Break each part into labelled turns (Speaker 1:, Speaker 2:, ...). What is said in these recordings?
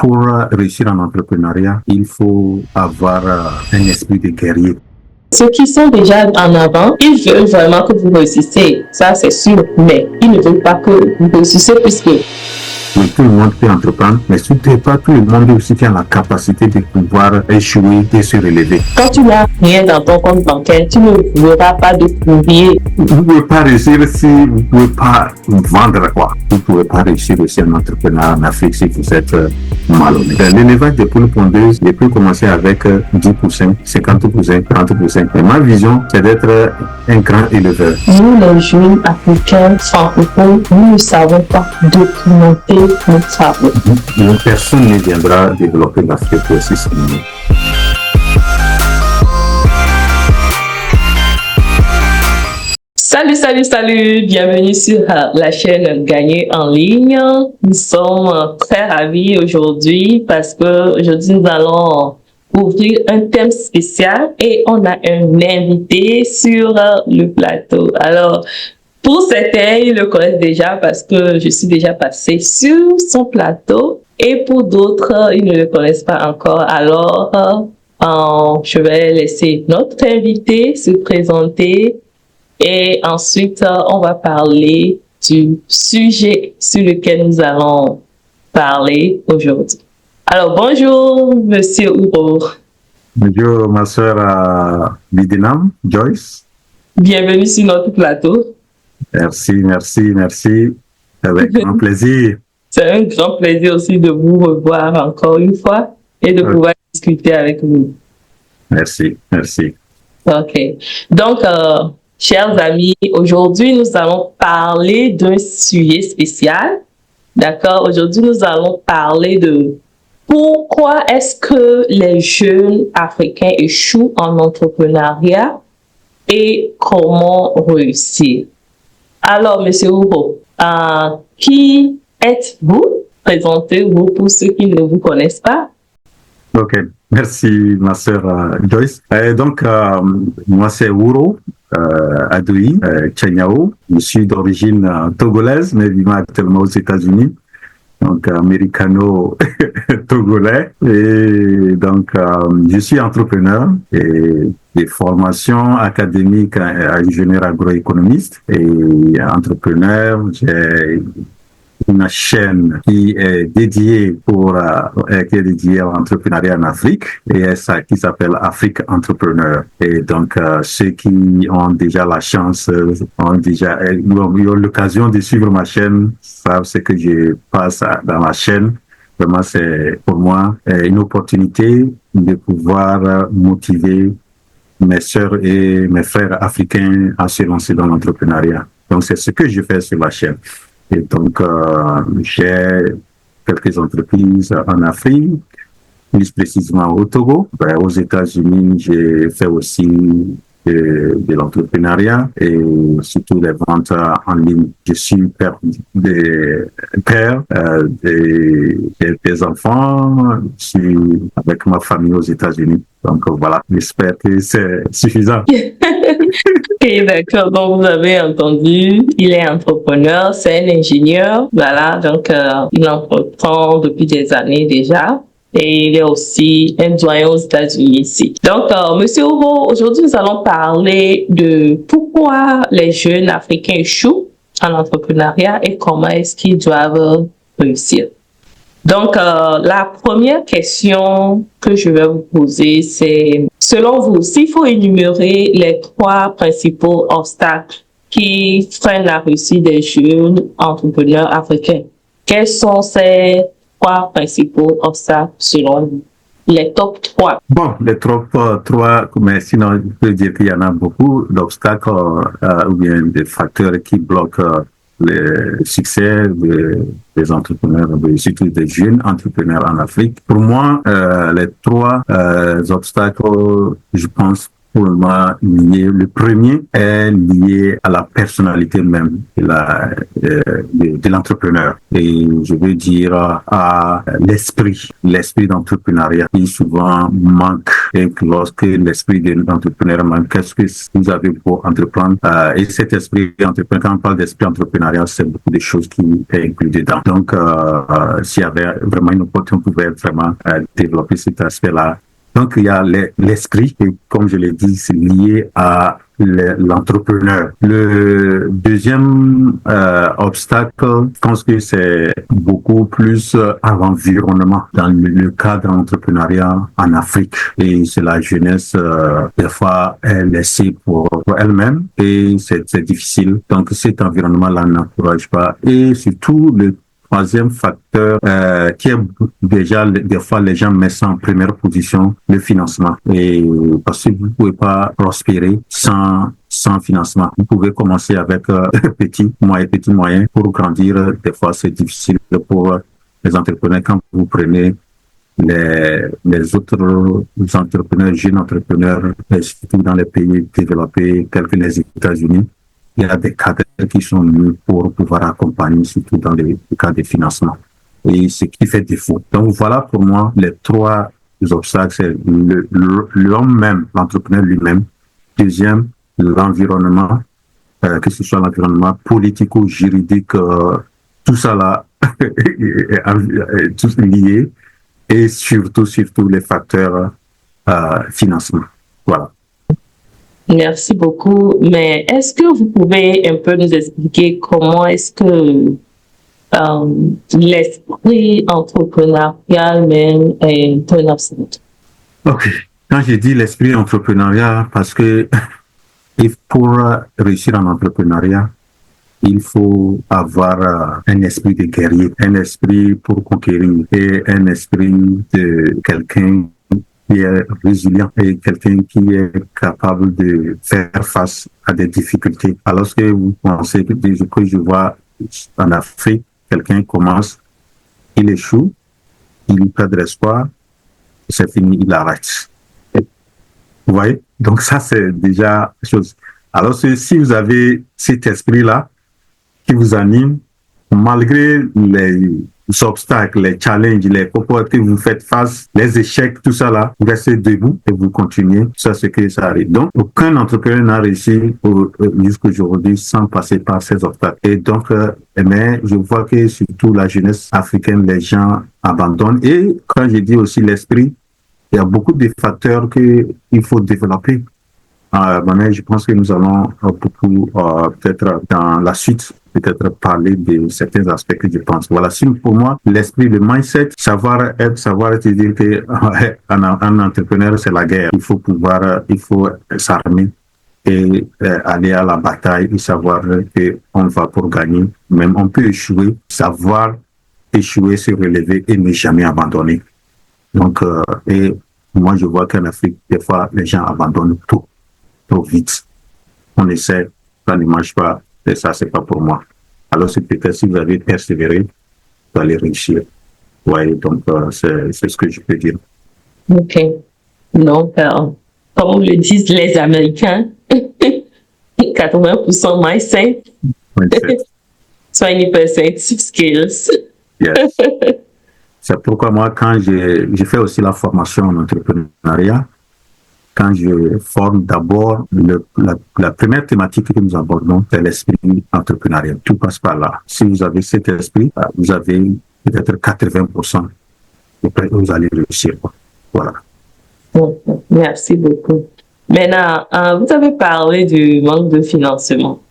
Speaker 1: Pour réussir en entrepreneuriat, il faut avoir un esprit de guerrier.
Speaker 2: Ceux qui sont déjà en avant, ils veulent vraiment que vous réussissiez, ça c'est sûr, mais ils ne veulent pas que vous réussissiez puisque
Speaker 1: Oui, tout le monde peut entreprendre, mais surtout pas tout le monde aussi qui a la capacité de pouvoir échouer et se relever.
Speaker 2: quand tu n'as rien dans ton compte bancaire, tu ne verras pas de courrier.
Speaker 1: Vous ne pouvez pas réussir si vous ne pouvez pas vendre quoi. Vous ne pouvez pas réussir aussi en entrepreneur en Afrique si vous êtes malhonnête. L'élevage des poules pondeuses, il peut commencer avec 10%, 50%, 30%. Et ma vision, c'est d'être un grand éleveur.
Speaker 2: Nous, les jeunes africains francophones, nous ne savons pas documenter nos travaux.
Speaker 1: Personne ne viendra développer l'Afrique aussi sans nous.
Speaker 2: Salut, bienvenue sur la chaîne Gagner en ligne. Nous sommes très ravis aujourd'hui parce que aujourd'hui nous allons ouvrir un thème spécial et on a un invité sur le plateau. Alors, pour certains, ils le connaissent déjà parce que je suis déjà passée sur son plateau et pour d'autres, ils ne le connaissent pas encore. Alors, je vais laisser notre invité se présenter. Et ensuite, on va parler du sujet sur lequel nous allons parler aujourd'hui. Alors, bonjour, Monsieur Ouro.
Speaker 1: Bonjour, ma sœur Bidinam, Joyce.
Speaker 2: Bienvenue sur notre plateau.
Speaker 1: Merci. Avec grand plaisir.
Speaker 2: C'est un grand plaisir aussi de vous revoir encore une fois et de pouvoir discuter avec vous.
Speaker 1: Merci.
Speaker 2: OK. Donc, chers amis, aujourd'hui, nous allons parler d'un sujet spécial. D'accord? Aujourd'hui, nous allons parler de pourquoi est-ce que les jeunes Africains échouent en entrepreneuriat et comment réussir. Alors, Monsieur Ouro, qui êtes-vous? Présentez-vous pour ceux qui ne vous connaissent pas.
Speaker 1: Ok, merci ma sœur Joyce. Donc, moi c'est Ouro Adoui Tchenyao. Je suis d'origine togolaise, mais vivant actuellement aux États-Unis. Donc, américano-togolais. Et donc, je suis entrepreneur et des formations académiques ingénieur agroéconomiste et entrepreneur. J'ai une chaîne qui est dédiée à l'entrepreneuriat en Afrique et ça qui s'appelle Afrique Entrepreneur. Et donc ceux qui ont déjà la chance, ont eu l'occasion de suivre ma chaîne, savent ce que je passe dans la chaîne. Vraiment, c'est pour moi une opportunité de pouvoir motiver mes sœurs et mes frères africains à se lancer dans l'entrepreneuriat. Donc c'est ce que je fais sur la chaîne. Et donc, j'ai quelques entreprises en Afrique, plus précisément au Togo. Aux États-Unis, j'ai fait aussi de l'entrepreneuriat et surtout des ventes en ligne. Je suis père des enfants. Je suis avec ma famille aux États-Unis. Donc voilà, j'espère que c'est suffisant.
Speaker 2: Ok, d'accord. Donc, vous avez entendu, il est entrepreneur, c'est un ingénieur. Voilà, donc il entreprend depuis des années déjà. Et il est aussi un doyen aux États-Unis ici. Donc, Monsieur Ouro, aujourd'hui, nous allons parler de pourquoi les jeunes Africains échouent en entrepreneuriat et comment est-ce qu'ils doivent réussir. Donc, la première question que je vais vous poser, c'est, selon vous, s'il faut énumérer les 3 principaux obstacles qui freinent la réussite des jeunes entrepreneurs africains, quels sont ces 3 principaux obstacles selon vous? Les top 3.
Speaker 1: Bon, les top 3, mais sinon, je peux dire qu'il y en a beaucoup d'obstacles ou bien des facteurs qui bloquent le succès des entrepreneurs, surtout des jeunes entrepreneurs en Afrique. Pour moi, les 3 obstacles, je pense, pour le moment liés. Le premier est lié à la personnalité même de l'entrepreneur. Et je veux dire à l'esprit d'entrepreneuriat qui souvent manque. Et que lorsque l'esprit de l'entrepreneur manque, qu'est-ce que vous avez pour entreprendre? Et cet esprit d'entrepreneur, quand on parle d'esprit entrepreneurial, c'est beaucoup de choses qui est inclus dedans. Donc, s'il y avait vraiment une opportunité, on pouvait vraiment développer cet aspect-là. Donc, il y a l'esprit, et comme je l'ai dit, c'est lié à l'entrepreneur. Le deuxième obstacle, je pense que c'est beaucoup plus à l'environnement dans le cadre d'entrepreneuriat en Afrique. Et c'est la jeunesse, des fois, est laissée pour elle-même et c'est difficile. Donc, cet environnement-là n'encourage pas. Et surtout, le troisième facteur qui est déjà, des fois, les gens mettent ça en première position, le financement. Et parce que vous ne pouvez pas prospérer sans financement. Vous pouvez commencer avec petit moyen pour grandir. Des fois, c'est difficile pour les entrepreneurs. Quand vous prenez les autres entrepreneurs, jeunes entrepreneurs, surtout dans les pays développés, tels que les États-Unis, il y a des cadres qui sont mis pour pouvoir accompagner, surtout dans les cas de financement. Et ce qui fait défaut. Donc voilà pour moi les trois obstacles, c'est l'homme même, l'entrepreneur lui-même. Deuxième, l'environnement, que ce soit l'environnement politico-juridique, tout ça là, tout lié. Et surtout les facteurs financement. Voilà.
Speaker 2: Merci beaucoup. Mais est-ce que vous pouvez un peu nous expliquer comment est-ce que l'esprit entrepreneurial même est un obstacle?
Speaker 1: OK. Quand je dis l'esprit entrepreneurial, parce que pour réussir en entrepreneuriat, il faut avoir un esprit de guerrier, un esprit pour conquérir et un esprit de quelqu'un qui est résilient et quelqu'un qui est capable de faire face à des difficultés. Alors que vous pensez que je vois en Afrique, quelqu'un commence, il échoue, il perd l'espoir, c'est fini, il arrête. Vous voyez? Donc ça, c'est déjà chose. Alors que si vous avez cet esprit-là, qui vous anime, malgré les obstacles, les challenges, les propos que vous faites face, les échecs, tout ça là, vous restez debout et vous continuez. Ça, c'est que ça arrive. Donc, aucun entrepreneur n'a réussi jusqu'à aujourd'hui sans passer par ces obstacles. Et donc, mais je vois que surtout la jeunesse africaine, les gens abandonnent. Et quand je dis aussi l'esprit, il y a beaucoup de facteurs qu'il faut développer. Je pense que nous allons beaucoup, peut-être dans la suite, peut-être parler de certains aspects que je pense. Voilà, si pour moi, l'esprit, le mindset, savoir être dire que un entrepreneur, c'est la guerre. Il faut s'armer et aller à la bataille et savoir qu'on va pour gagner. Même on peut échouer, savoir échouer, se relever et ne jamais abandonner. Donc, et moi, je vois qu'en Afrique, des fois, les gens abandonnent tout. Trop vite. On essaie, ça ne marche pas, et ça, c'est pas pour moi. Alors, c'est peut-être si vous avez persévéré, vous allez réussir. Oui, donc, c'est ce que je peux dire.
Speaker 2: OK. Donc, comme le disent les Américains, 80% mindset, 20% skills.
Speaker 1: Yes. C'est pourquoi moi, quand j'ai fait aussi la formation en entrepreneuriat, quand je forme d'abord, la première thématique que nous abordons, c'est l'esprit entrepreneurial. Tout passe par là. Si vous avez cet esprit, vous avez peut-être 80%. Vous allez réussir. Voilà.
Speaker 2: Merci beaucoup. Maintenant, vous avez parlé du manque de financement.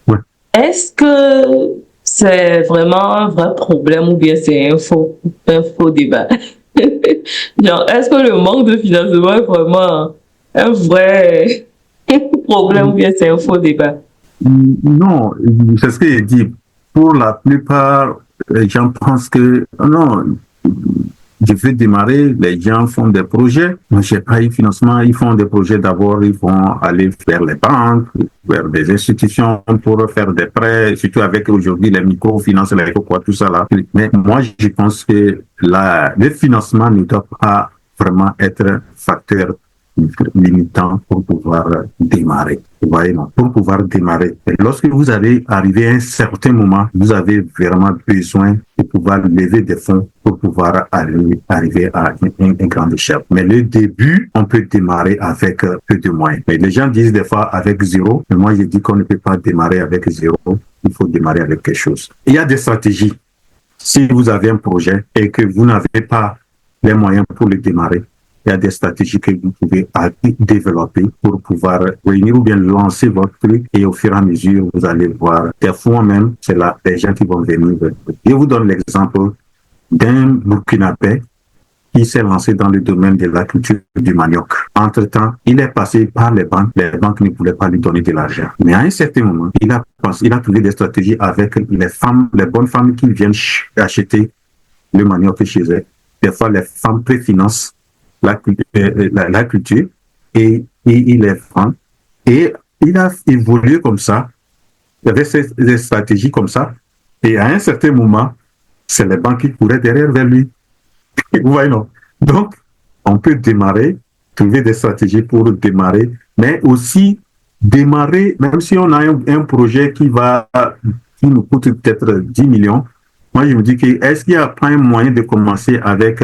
Speaker 1: Oui.
Speaker 2: Est-ce que c'est vraiment un vrai problème ou bien c'est un faux débat? Genre, est-ce que le manque de financement est vraiment un vrai problème ou bien c'est un faux débat?
Speaker 1: Non, c'est ce que j'ai dit. Pour la plupart, les gens pensent que non, je veux démarrer, les gens font des projets. Moi, j'ai pas eu financement, ils font des projets d'abord, ils vont aller vers les banques, vers des institutions pour faire des prêts, surtout avec aujourd'hui les microfinances, les quoi, tout ça là. Mais moi, je pense que le financement ne doit pas vraiment être facteur limitant pour pouvoir démarrer. Vous voyez, non, pour pouvoir démarrer. Et lorsque vous allez arriver à un certain moment, vous avez vraiment besoin de pouvoir lever des fonds pour pouvoir arriver à une grande échelle. Mais le début, on peut démarrer avec peu de moyens. Mais les gens disent des fois avec zéro, mais moi je dis qu'on ne peut pas démarrer avec zéro, il faut démarrer avec quelque chose. Il y a des stratégies. Si vous avez un projet et que vous n'avez pas les moyens pour le démarrer, il y a des stratégies que vous pouvez développer pour pouvoir réunir ou bien lancer votre truc et au fur et à mesure, vous allez voir. Des fois même, c'est là des gens qui vont venir. Je vous donne l'exemple d'un Burkinabé qui s'est lancé dans le domaine de la culture du manioc. Entre-temps, il est passé par les banques ne pouvaient pas lui donner de l'argent. Mais à un certain moment, il a trouvé des stratégies avec les bonnes femmes qui viennent acheter le manioc chez eux. Des fois, les femmes préfinancent la culture et il les vend. Et il a évolué comme ça. Il y avait des stratégies comme ça. Et à un certain moment, c'est les banques qui couraient derrière vers lui. Vous voyez, non? Donc, on peut démarrer, trouver des stratégies pour démarrer, mais aussi démarrer, même si on a un projet qui nous coûte peut-être 10 millions, moi je me dis que est-ce qu'il n'y a pas un moyen de commencer avec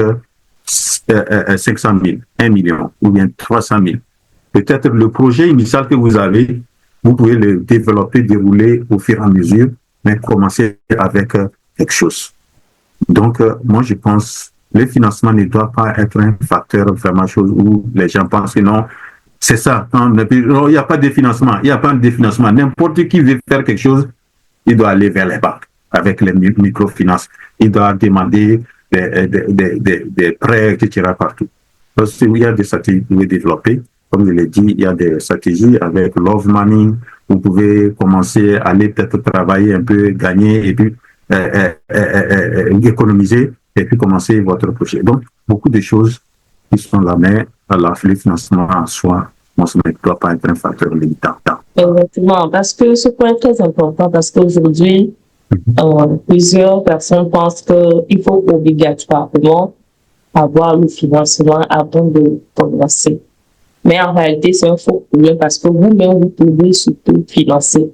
Speaker 1: 500 000, 1 million ou bien 300 000? Peut-être le projet initial que vous avez, vous pouvez le développer, dérouler au fur et à mesure, mais commencer avec quelque chose. Donc, moi je pense le financement ne doit pas être un facteur vraiment chose où les gens pensent que non, c'est ça. Il n'y a pas de financement. Il n'y a pas de financement. N'importe qui veut faire quelque chose, il doit aller vers les banques avec les microfinances. Il doit demander des prêts, etc. partout. Parce qu'il y a des stratégies que vous développer. Comme je l'ai dit, il y a des stratégies avec Love Money. Vous pouvez commencer à aller peut-être travailler un peu, gagner et puis économiser et puis commencer votre projet. Donc, beaucoup de choses qui sont là, mais le financement en soi, ne doit pas être un facteur limitant.
Speaker 2: Exactement, parce que ce point est très important, parce qu'aujourd'hui, plusieurs personnes pensent qu'il faut obligatoirement avoir le financement avant de commencer. Mais en réalité, c'est un faux problème parce que vous-même, vous pouvez surtout financer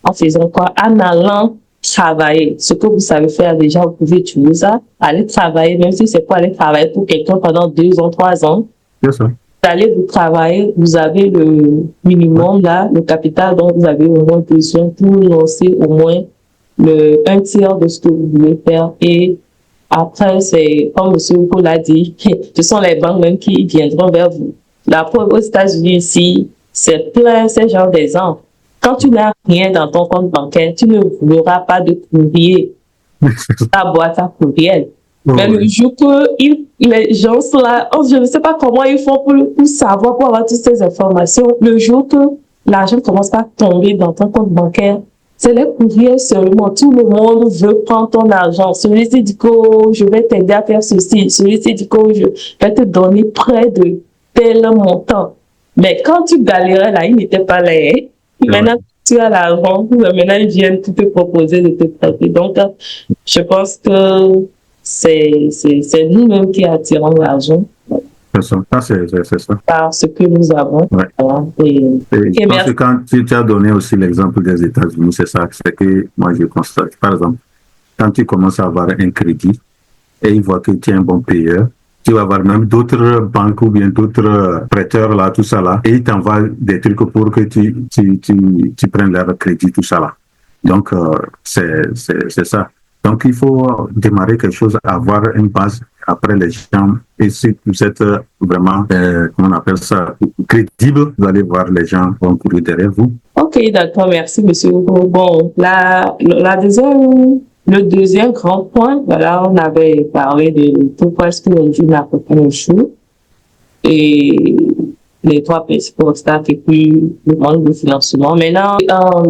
Speaker 2: en faisant quoi? En allant travailler. Ce que vous savez faire déjà, vous pouvez utiliser ça. Aller travailler, même si c'est pas aller travailler pour quelqu'un pendant 2 ans, 3 ans.
Speaker 1: C'est ça.
Speaker 2: Vous allez vous travailler, vous avez le minimum là, le capital dont vous avez au moins besoin pour lancer au moins un tiers de ce que vous voulez faire. Et après, c'est comme M. Paul l'a dit, ce sont les banques même qui viendront vers vous. La preuve aux États-Unis ici, c'est plein ce genre d'exemples. Quand tu n'as rien dans ton compte bancaire, tu ne n'auras pas de courrier, ta boîte à courriel. Mais le jour que les gens sont là, je ne sais pas comment ils font pour savoir, pour avoir toutes ces informations. Le jour que l'argent commence à tomber dans ton compte bancaire, c'est les courriels seulement. Tout le monde veut prendre ton argent. Celui-ci dit que je vais t'aider à faire ceci. Celui-ci dit que je vais te donner près de tel montant. Mais quand tu galérais là, il n'était pas là. Maintenant, tu as l'argent. Maintenant, ils viennent te proposer de te prêter. Donc, je pense que c'est nous-mêmes qui attirons l'argent.
Speaker 1: C'est ça. C'est ça.
Speaker 2: Par ce que nous avons.
Speaker 1: Ouais. Voilà. Parce que quand tu as donné aussi l'exemple des États-Unis, c'est ça. C'est que moi, je constate. Par exemple, quand tu commences à avoir un crédit et ils voient que tu es un bon payeur, tu vas avoir même d'autres banques ou bien d'autres prêteurs là, tout ça là, et ils t'envoient des trucs pour que tu prennes leur crédit, tout ça là. Donc, c'est ça. Donc, il faut démarrer quelque chose, avoir une base. Après, les gens, et si vous êtes vraiment, comment on appelle ça, crédible, vous allez voir les gens vont courir derrière vous.
Speaker 2: Ok, d'accord, merci, monsieur. Bon, le deuxième grand point, voilà, on avait parlé de pourquoi est-ce que les jeunes africains échouent et les 3 principaux obstacles et puis le manque de financement. Maintenant,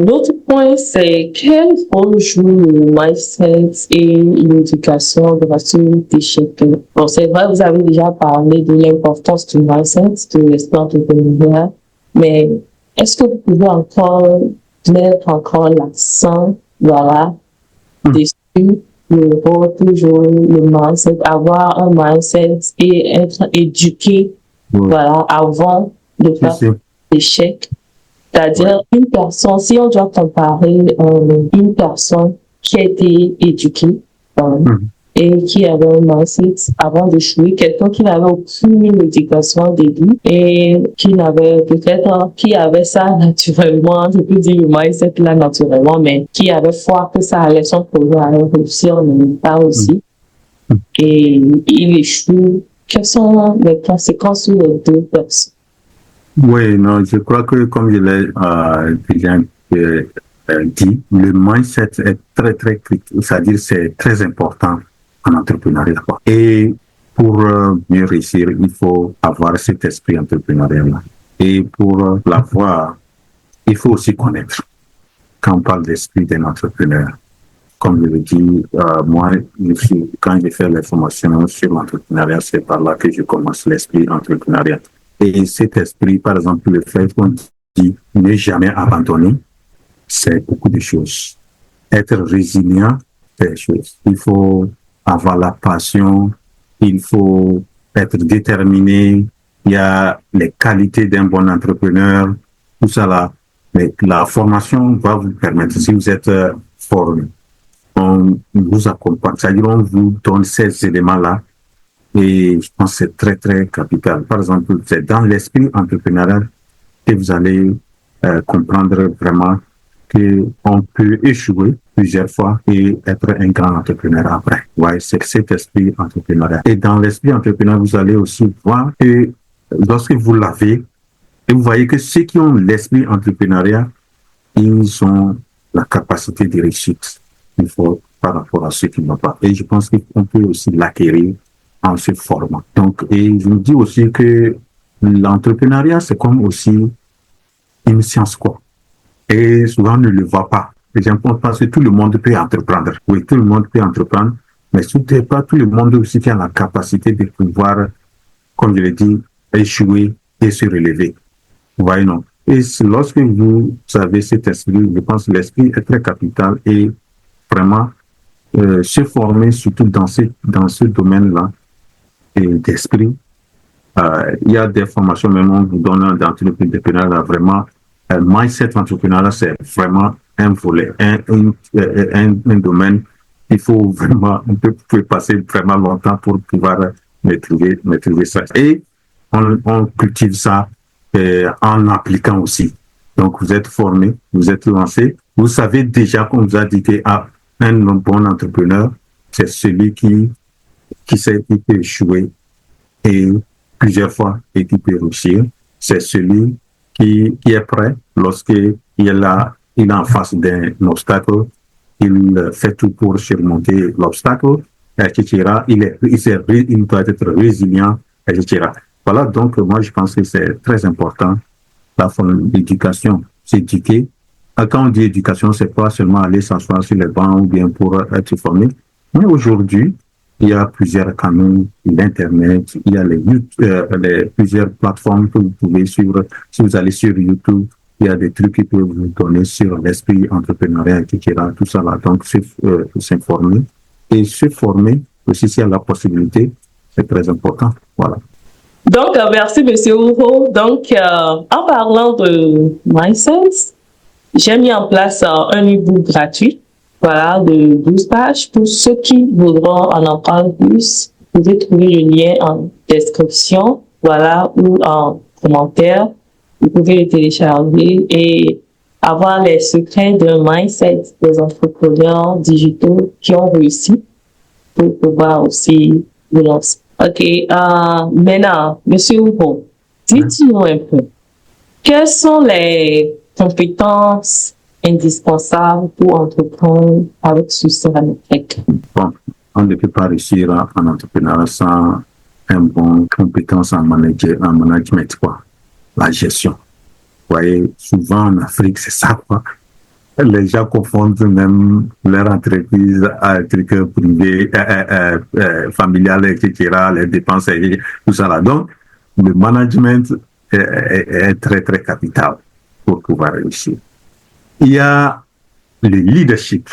Speaker 2: l'autre point, c'est quel rôle joue le mindset et l'éducation grâce d'échec. Bon, c'est vrai, vous avez déjà parlé de l'importance du mindset, de l'esprit entrepreneurial, mais est-ce que vous pouvez encore mettre encore l'accent, voilà, dessus le rôle, toujours le mindset, avoir un mindset et être éduqué voilà, avant de faire l'échec. C'est-à-dire, une personne, si on doit comparer une personne qui a été éduquée et qui avait un mindset avant d'échouer, quelqu'un qui n'avait aucune éducation au début et qui n'avait peut-être, qui avait ça naturellement, je peux dire le mindset là naturellement, mais qui avait foi que ça allait, son projet allait réussir, mais pas aussi. Et il échoue. Quelles sont les conséquences sur les deux personnes?
Speaker 1: Oui, non, je crois que comme je l'ai déjà dit, le mindset est très, très critique, c'est-à-dire c'est très important en entrepreneuriat. Et pour mieux réussir, il faut avoir cet esprit entrepreneurial. Et pour l'avoir, il faut aussi connaître. Quand on parle d'esprit d'un entrepreneur, comme je le dis, moi, quand j'ai fait les formations sur l'entrepreneuriat, c'est par là que je commence l'esprit entrepreneurial. Et cet esprit, par exemple, le fait qu'on dit ne jamais abandonner, c'est beaucoup de choses. Être résilient, c'est des choses. Il faut avoir la passion, il faut être déterminé, il y a les qualités d'un bon entrepreneur, tout ça là. Mais la formation va vous permettre, si vous êtes formé, on vous accompagne, c'est-à-dire on vous donne ces éléments-là. Et je pense que c'est très, très capital. Par exemple, c'est dans l'esprit entrepreneurial que vous allez comprendre vraiment qu'on peut échouer plusieurs fois et être un grand entrepreneur après. Ouais, c'est cet esprit entrepreneurial. Et dans l'esprit entrepreneurial, vous allez aussi voir que lorsque vous l'avez, et vous voyez que ceux qui ont l'esprit entrepreneurial, ils ont la capacité de réussite. Il faut par rapport à ceux qui n'ont pas. Et je pense qu'on peut aussi l'acquérir en se formant. Donc, et je me dis aussi que l'entrepreneuriat, c'est comme aussi une science, quoi. Et souvent, on ne le voit pas. Les gens pensent que tout le monde peut entreprendre. Oui, tout le monde peut entreprendre, mais surtout pas tout le monde aussi qui a la capacité de pouvoir, comme je l'ai dit, échouer et se relever. Vous voyez, non? Et lorsque vous avez cet esprit, je pense que l'esprit est très capital et vraiment se former surtout dans ce domaine-là d'esprit. Il y a des formations, même on vous donne dans l'entrepreneuriat, vraiment, mindset entrepreneurial, c'est vraiment un volet, un domaine. Il faut vraiment, on peut passer vraiment longtemps pour pouvoir maîtriser ça. Et on cultive ça en appliquant aussi. Donc, vous êtes formé, vous êtes lancé, vous savez déjà qu'on vous a dit qu'un bon entrepreneur, c'est celui qui sait qu'il peut échouer et plusieurs fois et qui peut réussir. C'est celui qui est prêt lorsqu'il est en face d'un obstacle, il fait tout pour surmonter l'obstacle, etc. Il doit être résilient, etc. Voilà, donc moi je pense que c'est très important, la forme d'éducation, s'éduquer. Quand on dit éducation, c'est pas seulement aller s'asseoir sur les bancs ou bien pour être formé, mais aujourd'hui, il y a plusieurs canaux, l'Internet, il y a plusieurs plateformes que vous pouvez suivre. Si vous allez sur YouTube, il y a des trucs qui peuvent vous donner sur l'esprit entrepreneurial, etc. Tout ça là. Donc, s'informer. Et se former aussi, s'il y a la possibilité, c'est très important. Voilà.
Speaker 2: Donc, merci, M. Ouro. Donc, en parlant de mindset, j'ai mis en place un e-book gratuit. Voilà, de 12 pages. Pour ceux qui voudront en apprendre plus, vous pouvez trouver le lien en description, voilà, ou en commentaire. Vous pouvez le télécharger et avoir les secrets d'un mindset des entrepreneurs digitaux qui ont réussi pour pouvoir aussi vous lancer. OK, maintenant, Monsieur Ouro, dites-nous un peu, quelles sont les compétences indispensables pour entreprendre avec succès à l'Afrique?
Speaker 1: Bon, on ne peut pas réussir en entrepreneuriat sans une bonne compétence en management, quoi. La gestion. Vous voyez, souvent en Afrique, c'est ça, quoi. Les gens confondent même leur entreprise à trucs privés, familial, etc., les dépenses, tout ça là. Donc, le management est très, très capital pour pouvoir réussir. Il y a le leadership.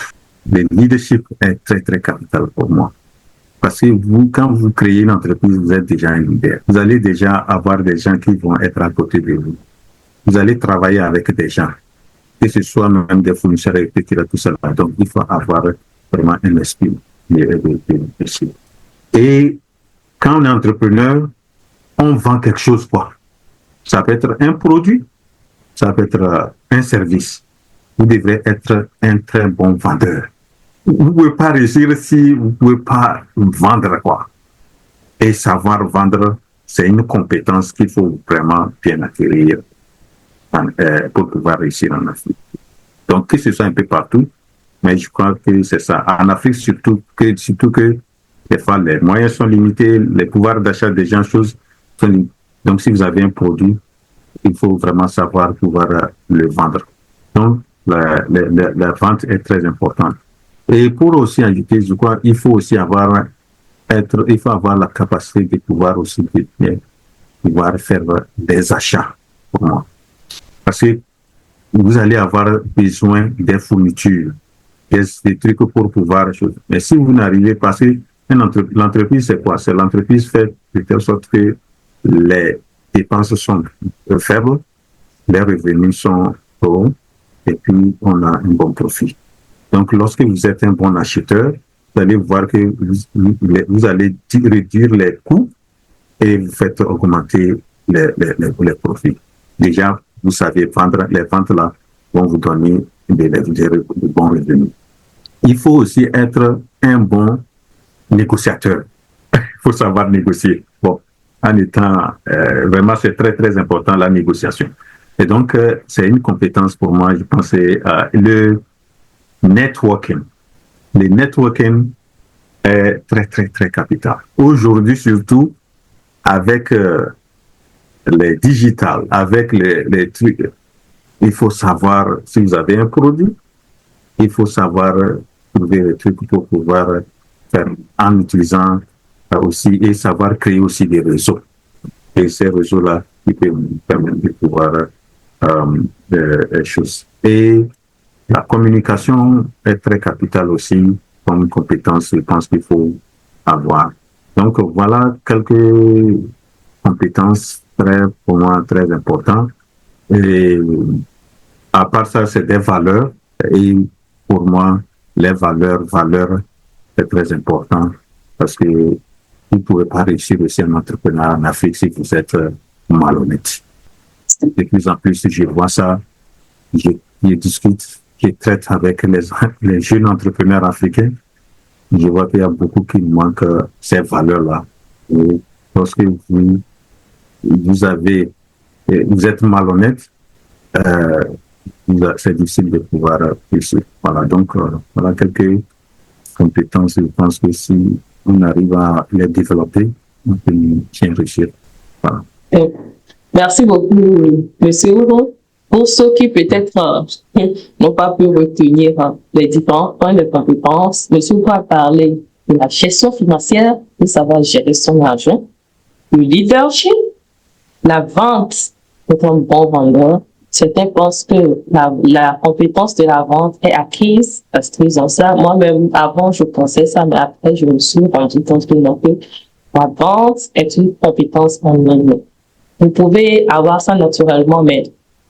Speaker 1: Le leadership est très, très capital pour moi. Parce que vous, quand vous créez une entreprise, vous êtes déjà un leader. Vous allez déjà avoir des gens qui vont être à côté de vous. Vous allez travailler avec des gens, que ce soit même des fournisseurs, etc. Tout cela. Donc, il faut avoir vraiment un esprit de. Et quand on est entrepreneur, on vend quelque chose, quoi. Ça peut être un produit, ça peut être un service. Vous devrez être un très bon vendeur. Vous ne pouvez pas réussir si vous ne pouvez pas vendre, quoi. Et savoir vendre, c'est une compétence qu'il faut vraiment bien acquérir pour pouvoir réussir en Afrique. Donc, que ce soit un peu partout, mais je crois que c'est ça. En Afrique, surtout que des fois, les moyens sont limités, les pouvoirs d'achat des gens sont limités. Donc, si vous avez un produit, il faut vraiment savoir pouvoir le vendre. Donc, la vente est très importante. Et pour aussi ajouter, je crois, il faut avoir la capacité de pouvoir aussi pouvoir faire des achats pour moi. Parce que vous allez avoir besoin des fournitures, des trucs pour pouvoir. Mais si vous n'arrivez pas, parce que l'entreprise, c'est quoi? C'est l'entreprise fait de telle sorte que les dépenses sont faibles, les revenus sont hauts, et puis on a un bon profit. Donc, lorsque vous êtes un bon acheteur, vous allez voir que vous allez réduire les coûts et vous faites augmenter les profits. Déjà, vous savez vendre, les ventes là vont vous donner de bons revenus. Il faut aussi être un bon négociateur. Il faut savoir négocier. Bon, en étant, vraiment, c'est très, très important la négociation. Et donc, c'est une compétence pour moi, je pense, c'est le networking. Le networking est très, très, très capital. Aujourd'hui, surtout, avec les digitales, avec les trucs, il faut savoir, si vous avez un produit, il faut savoir trouver les trucs pour pouvoir faire en utilisant aussi et savoir créer aussi des réseaux. Et ces réseaux-là, qui peuvent nous permettre de pouvoir des choses. Et la communication est très capitale aussi comme compétence, je pense qu'il faut avoir. Donc voilà quelques compétences pour moi très importantes. Et à part ça, c'est des valeurs. Et pour moi, les valeurs, c'est très important parce que vous ne pouvez pas réussir aussi un entrepreneur en Afrique si vous êtes malhonnête. De plus en plus, je vois ça, je discute, je traite avec les jeunes entrepreneurs africains. Je vois qu'il y a beaucoup qui manquent ces valeurs-là. Et lorsque vous êtes malhonnête, c'est difficile de pouvoir réussir. Voilà, donc voilà quelques compétences. Je pense que si on arrive à les développer, on peut bien réussir. Voilà.
Speaker 2: Merci beaucoup, Monsieur Ouro. Pour ceux qui peut-être n'ont pas pu retenir les différents points de compétences, Monsieur Ouro a parlé de la gestion financière, de savoir gérer son argent, le leadership, la vente, être un bon vendeur. Certains pensent que la compétence de la vente est acquise parce qu'ils ont ça. Moi-même, avant, je pensais ça, mais après, je me suis rendu compte que non, que la vente est une compétence en elle-même. Vous pouvez avoir ça naturellement, mais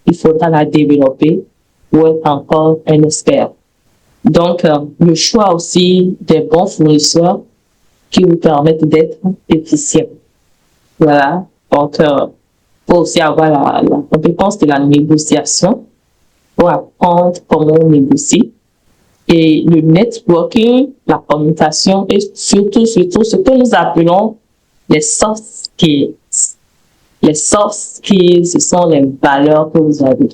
Speaker 2: il faudra la développer pour être encore un expert. Donc, le choix aussi des bons fournisseurs qui vous permettent d'être efficient. Voilà. Donc, faut aussi avoir la compétence de la négociation pour apprendre comment on négocie. Et le networking, la communication et surtout ce que nous appelons les soft skills. Les soft skills, ce sont les valeurs que vous avez.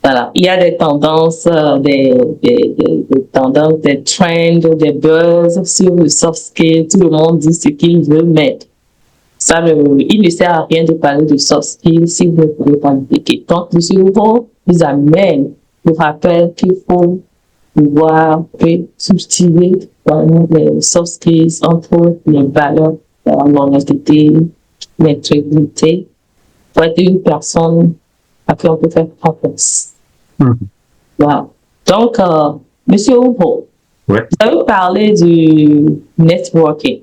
Speaker 2: Voilà. Il y a des tendances, des tendances, des trends, des buzz sur les soft skills. Tout le monde dit ce qu'il veut, mais il ne sert à rien de parler de soft skills si vous ne pouvez pas l'appliquer. Donc, M. Ouro vous amène, vous rappelle qu'il faut pouvoir substituer les soft skills entre les valeurs, l'honnêteté, l'intégrité, pour être une personne à qui on peut faire confiance. Voilà. Donc, M. Ouro,
Speaker 1: ouais.
Speaker 2: Vous avez parlé du networking.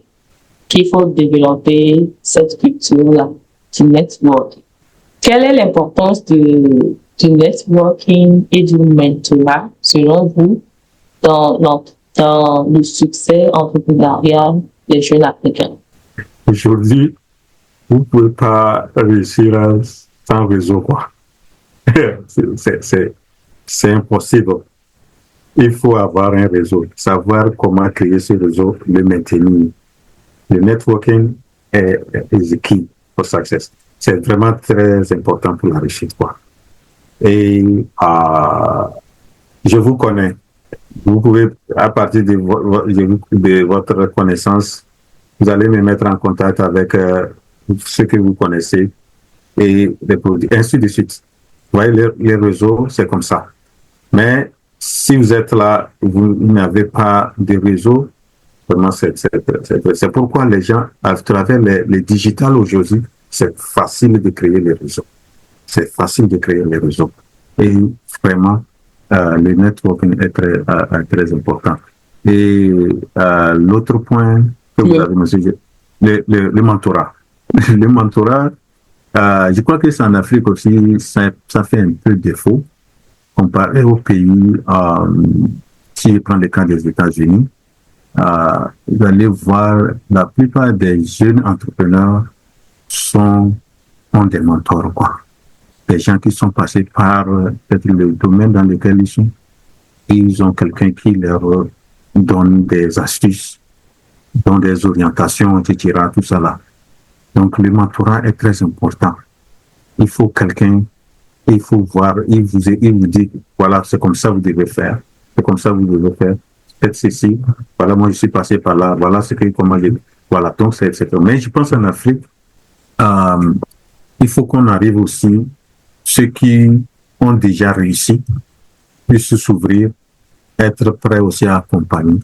Speaker 2: qu'il faut développer cette culture-là du networking. Quelle est l'importance du networking et du mentorat, selon vous, dans le succès entrepreneurial des jeunes Africains?
Speaker 1: Aujourd'hui, vous ne pouvez pas réussir sans réseau, quoi. C'est impossible. Il faut avoir un réseau, savoir comment créer ce réseau, le maintenir. Le networking est key for success. C'est vraiment très important pour la réussite, quoi. Et je vous connais. Vous pouvez, à partir de votre connaissance, vous allez me mettre en contact avec ceux que vous connaissez et les produits, ainsi de suite. Vous voyez, les réseaux, c'est comme ça. Mais si vous êtes là, vous n'avez pas de réseau, vraiment, c'est pourquoi les gens, à travers les digitales aujourd'hui, c'est facile de créer les réseaux. C'est facile de créer les réseaux. Et vraiment, le networking est très important. Et l'autre point que vous avez mentionné, le mentorat. Le mentorat, je crois que c'est en Afrique aussi, ça fait un peu défaut comparé aux pays, si je prends le cas des États-Unis. Vous allez voir, la plupart des jeunes entrepreneurs ont des mentors, quoi. Des gens qui sont passés par peut-être le domaine dans lequel ils sont. Et ils ont quelqu'un qui leur donne des astuces, donne des orientations, etc., tout ça là. Donc, le mentorat est très important. Il faut quelqu'un, il faut voir, il vous dit, voilà, c'est comme ça que vous devez faire. C'est comme ça que vous devez faire. Faites ceci. Voilà, moi, je suis passé par là. Voilà, c'est que, comment je... Voilà, donc, c'est... Mais je pense en Afrique, il faut qu'on arrive aussi, ceux qui ont déjà réussi, puissent s'ouvrir, être prêts aussi à accompagner,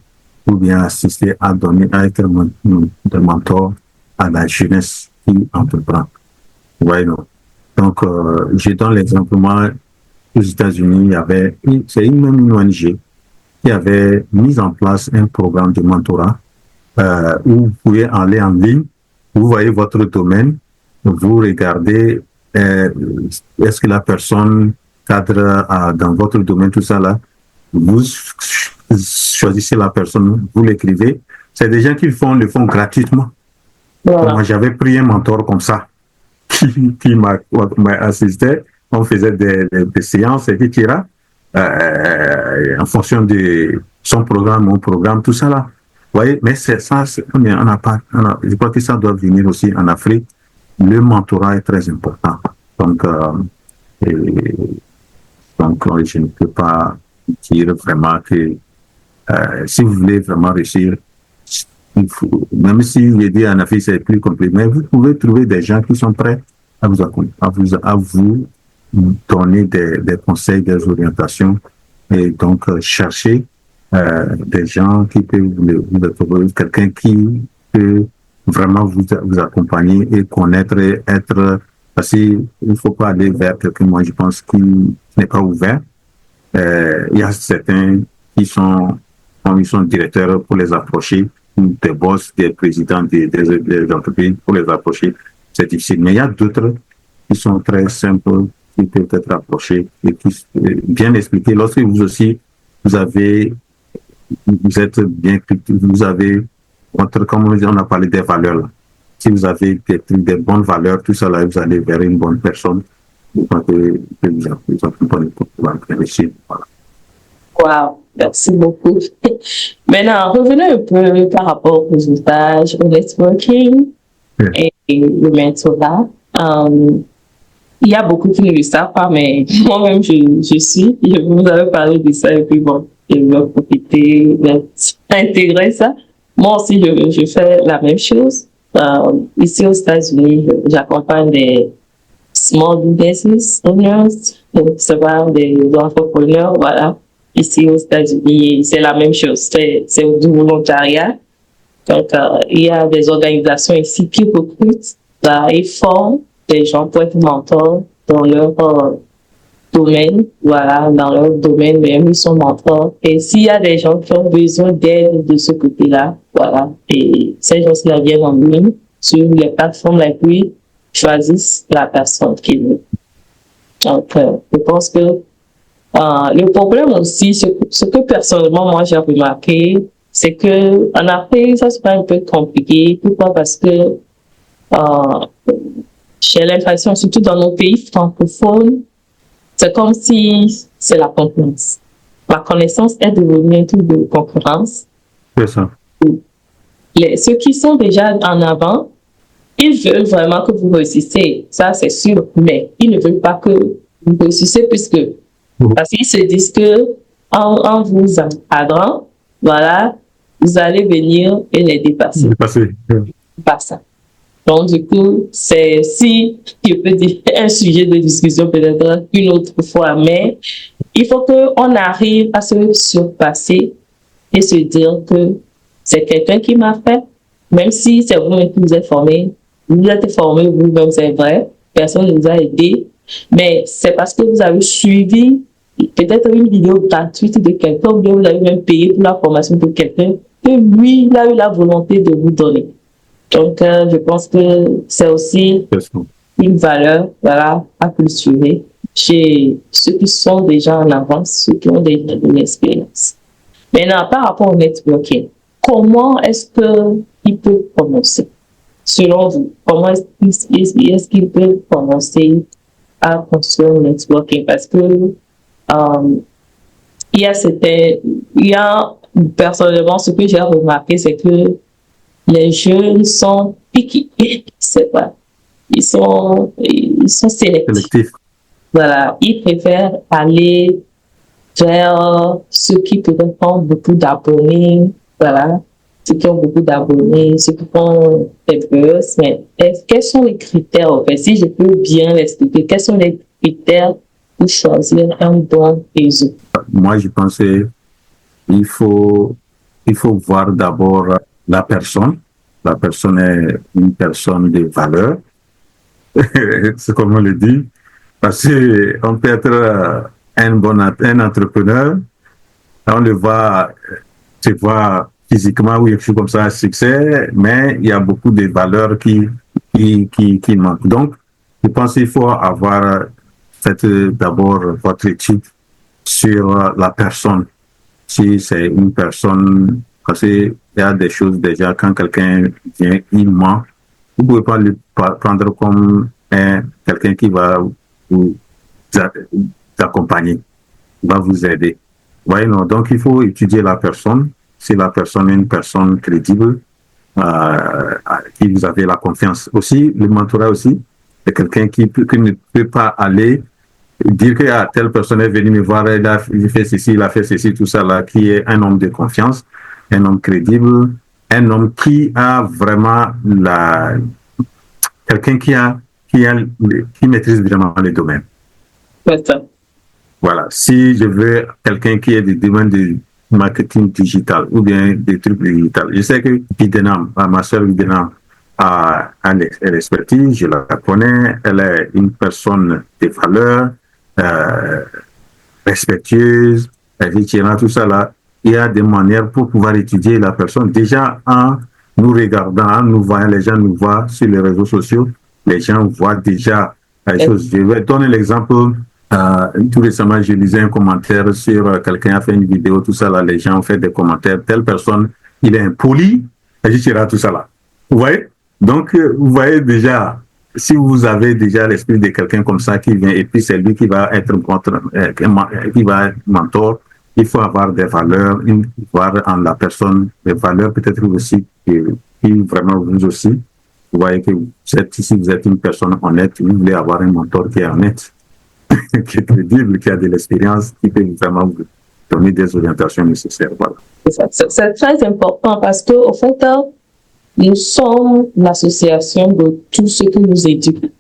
Speaker 1: ou bien assister, à donner, à être des mentors à la jeunesse qui entreprend. Ouais, non. Donc, je donne l'exemple, moi, aux États-Unis, il y avait, c'est même une ONG qui avait mis en place un programme de mentorat où vous pouvez aller en ligne, vous voyez votre domaine, vous regardez est-ce que la personne cadre dans votre domaine, tout ça là, vous choisissez la personne, vous l'écrivez. C'est des gens qui le font gratuitement. Voilà. Moi, j'avais pris un mentor comme ça qui m'a assisté. On faisait des séances, etc. En fonction de son programme, mon programme, tout ça là. Vous voyez, mais c'est ça, je crois que ça doit venir aussi en Afrique. Le mentorat est très important. Donc, je ne peux pas dire vraiment que si vous voulez vraiment réussir, il faut, même si je dis en Afrique c'est plus compliqué, mais vous pouvez trouver des gens qui sont prêts à vous donner des conseils, des orientations, et donc chercher des gens qui peuvent vous quelqu'un qui peut vraiment vous accompagner et connaître, être, parce qu'il ne faut pas aller vers quelqu'un, moi je pense, qui n'est pas ouvert. Il y a certains qui sont directeurs pour les approcher, des boss, des présidents des entreprises pour les approcher, c'est difficile. Mais il y a d'autres qui sont très simples, qui peuvent être approchés et qui bien expliqués. Lorsque vous aussi, vous êtes bien, vous avez comme on a parlé des valeurs là. Si vous avez des bonnes valeurs, tout ça là, vous allez vers une bonne personne. Vous accompagner pour pouvoir réussir. Voilà.
Speaker 2: Wow, merci beaucoup. Maintenant, revenons un peu par rapport aux usages, au networking et le mentorat. Il y a beaucoup qui ne le savent pas, mais moi-même, je vous avais parlé de ça et puis bon, je vais profiter d'intégrer ça. Moi aussi, je fais la même chose. Ici aux États-Unis, j'accompagne des small business owners, donc c'est pas des entrepreneurs, voilà. Ici aux États-Unis, c'est la même chose, c'est du volontariat. Donc, il y a des organisations ici qui recrutent et forment des gens pour être mentors dans domaine, voilà, dans leur domaine même, ils sont mentors. Et s'il y a des gens qui ont besoin d'aide de ce côté-là, voilà, et ces gens-là viennent en ligne sur les plateformes et puis choisissent la personne qu'ils veulent. Donc, je pense que le problème aussi, ce que personnellement, moi, j'ai remarqué, c'est que en Afrique, ça se fait un peu compliqué. Pourquoi? Parce que j'ai l'impression, surtout dans nos pays francophones, c'est comme si c'est la concurrence. La connaissance est devenue un truc de concurrence.
Speaker 1: C'est ça.
Speaker 2: Ceux qui sont déjà en avant, ils veulent vraiment que vous réussissiez, ça c'est sûr, mais ils ne veulent pas que vous réussissiez parce qu'ils se disent que en vous encadrant, voilà, vous allez venir et les dépasser. Pas ça. Donc, du coup, c'est, si je peux dire, un sujet de discussion peut-être une autre fois, mais il faut qu'on arrive à se surpasser et se dire que c'est quelqu'un qui m'a fait, même si c'est vous-même qui vous êtes formé, vous êtes formé vous-même, c'est vrai, personne ne vous a aidé, mais c'est parce que vous avez suivi peut-être une vidéo gratuite de quelqu'un, ou bien vous avez même payé pour la formation de quelqu'un, que lui, il a eu la volonté de vous donner. Donc, je pense que c'est aussi une valeur, voilà, à cultiver chez ceux qui sont déjà en avance, ceux qui ont déjà de l'expérience. Maintenant, par rapport au networking, comment est-ce qu'il peut commencer? Selon vous, comment est-ce qu'il peut commencer à construire le networking? Parce que personnellement, ce que j'ai remarqué, c'est que les jeunes sont piqués, c'est pas. Ils sont sélectifs. Voilà, ils préfèrent aller vers ceux qui peut-être ont beaucoup d'abonnés, voilà, ceux qui ont beaucoup d'abonnés, ceux qui font des buzz, mais quels sont les critères, en fait, si je peux bien l'expliquer, quels sont les critères pour choisir un bon réseau?
Speaker 1: Moi, je pensais, il faut voir d'abord la personne. La personne est une personne de valeur, c'est comme on le dit, parce qu'on peut être un entrepreneur, on le voit, tu vois, physiquement, oui, je suis comme ça, succès, mais il y a beaucoup de valeurs qui manquent. Donc, je pense qu'il faut avoir fait d'abord votre étude sur la personne. Si c'est une personne, parce qu'il y a des choses déjà, quand quelqu'un vient, il ment, vous ne pouvez pas le prendre comme quelqu'un qui va vous accompagner, va vous aider. Voyez, non? Donc, il faut étudier la personne. Si la personne est une personne crédible, à qui vous avez la confiance. Aussi, le mentorat aussi, c'est quelqu'un qui ne peut pas aller dire que telle personne est venue me voir, il fait ceci, il a fait ceci, tout ça là, qui est un homme de confiance, un homme crédible, un homme qui a vraiment quelqu'un qui maîtrise vraiment les domaines. Voilà. Si je veux quelqu'un qui est du domaine du marketing digital ou bien des trucs digitaux, je sais que ma soeur Videnam a l'expertise, je la connais, elle est une personne de valeur, respectueuse, effectivement, tout ça là. Il y a des manières pour pouvoir étudier la personne. Déjà, en nous regardant, en nous voyant, les gens nous voient sur les réseaux sociaux, les gens voient déjà les choses. Je vais donner l'exemple. Tout récemment, je lisais un commentaire sur quelqu'un a fait une vidéo, tout ça là, les gens ont fait des commentaires. Telle personne, il est impoli, etc. Tout ça là. Vous voyez? Donc, vous voyez déjà, si vous avez déjà l'esprit de quelqu'un comme ça qui vient, et puis c'est lui qui va être qui va être mentor, il faut avoir des valeurs, voir en la personne des valeurs peut-être aussi qui vraiment vous aussi. Vous voyez que si vous êtes une personne honnête, vous voulez avoir un mentor qui est honnête, qui est crédible, qui a de l'expérience, qui peut vraiment vous donner des orientations nécessaires. Voilà.
Speaker 2: C'est très important parce que, au fait, nous sommes l'association de tous ceux qui nous éduquent.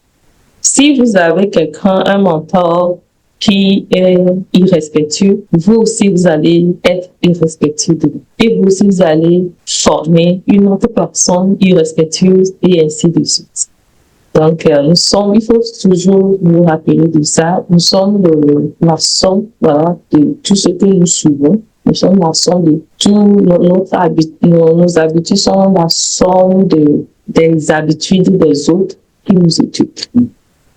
Speaker 2: Si vous avez quelqu'un, un mentor qui est irrespectueux, vous aussi, vous allez être irrespectueux de lui. Et vous aussi, vous allez former une autre personne irrespectueuse et ainsi de suite. Donc, il faut toujours nous rappeler de ça. Nous sommes la somme, voilà, de tout ce que nous suivons. Nous sommes la somme de tout, nos habitudes sont la somme des habitudes des autres qui nous étudient.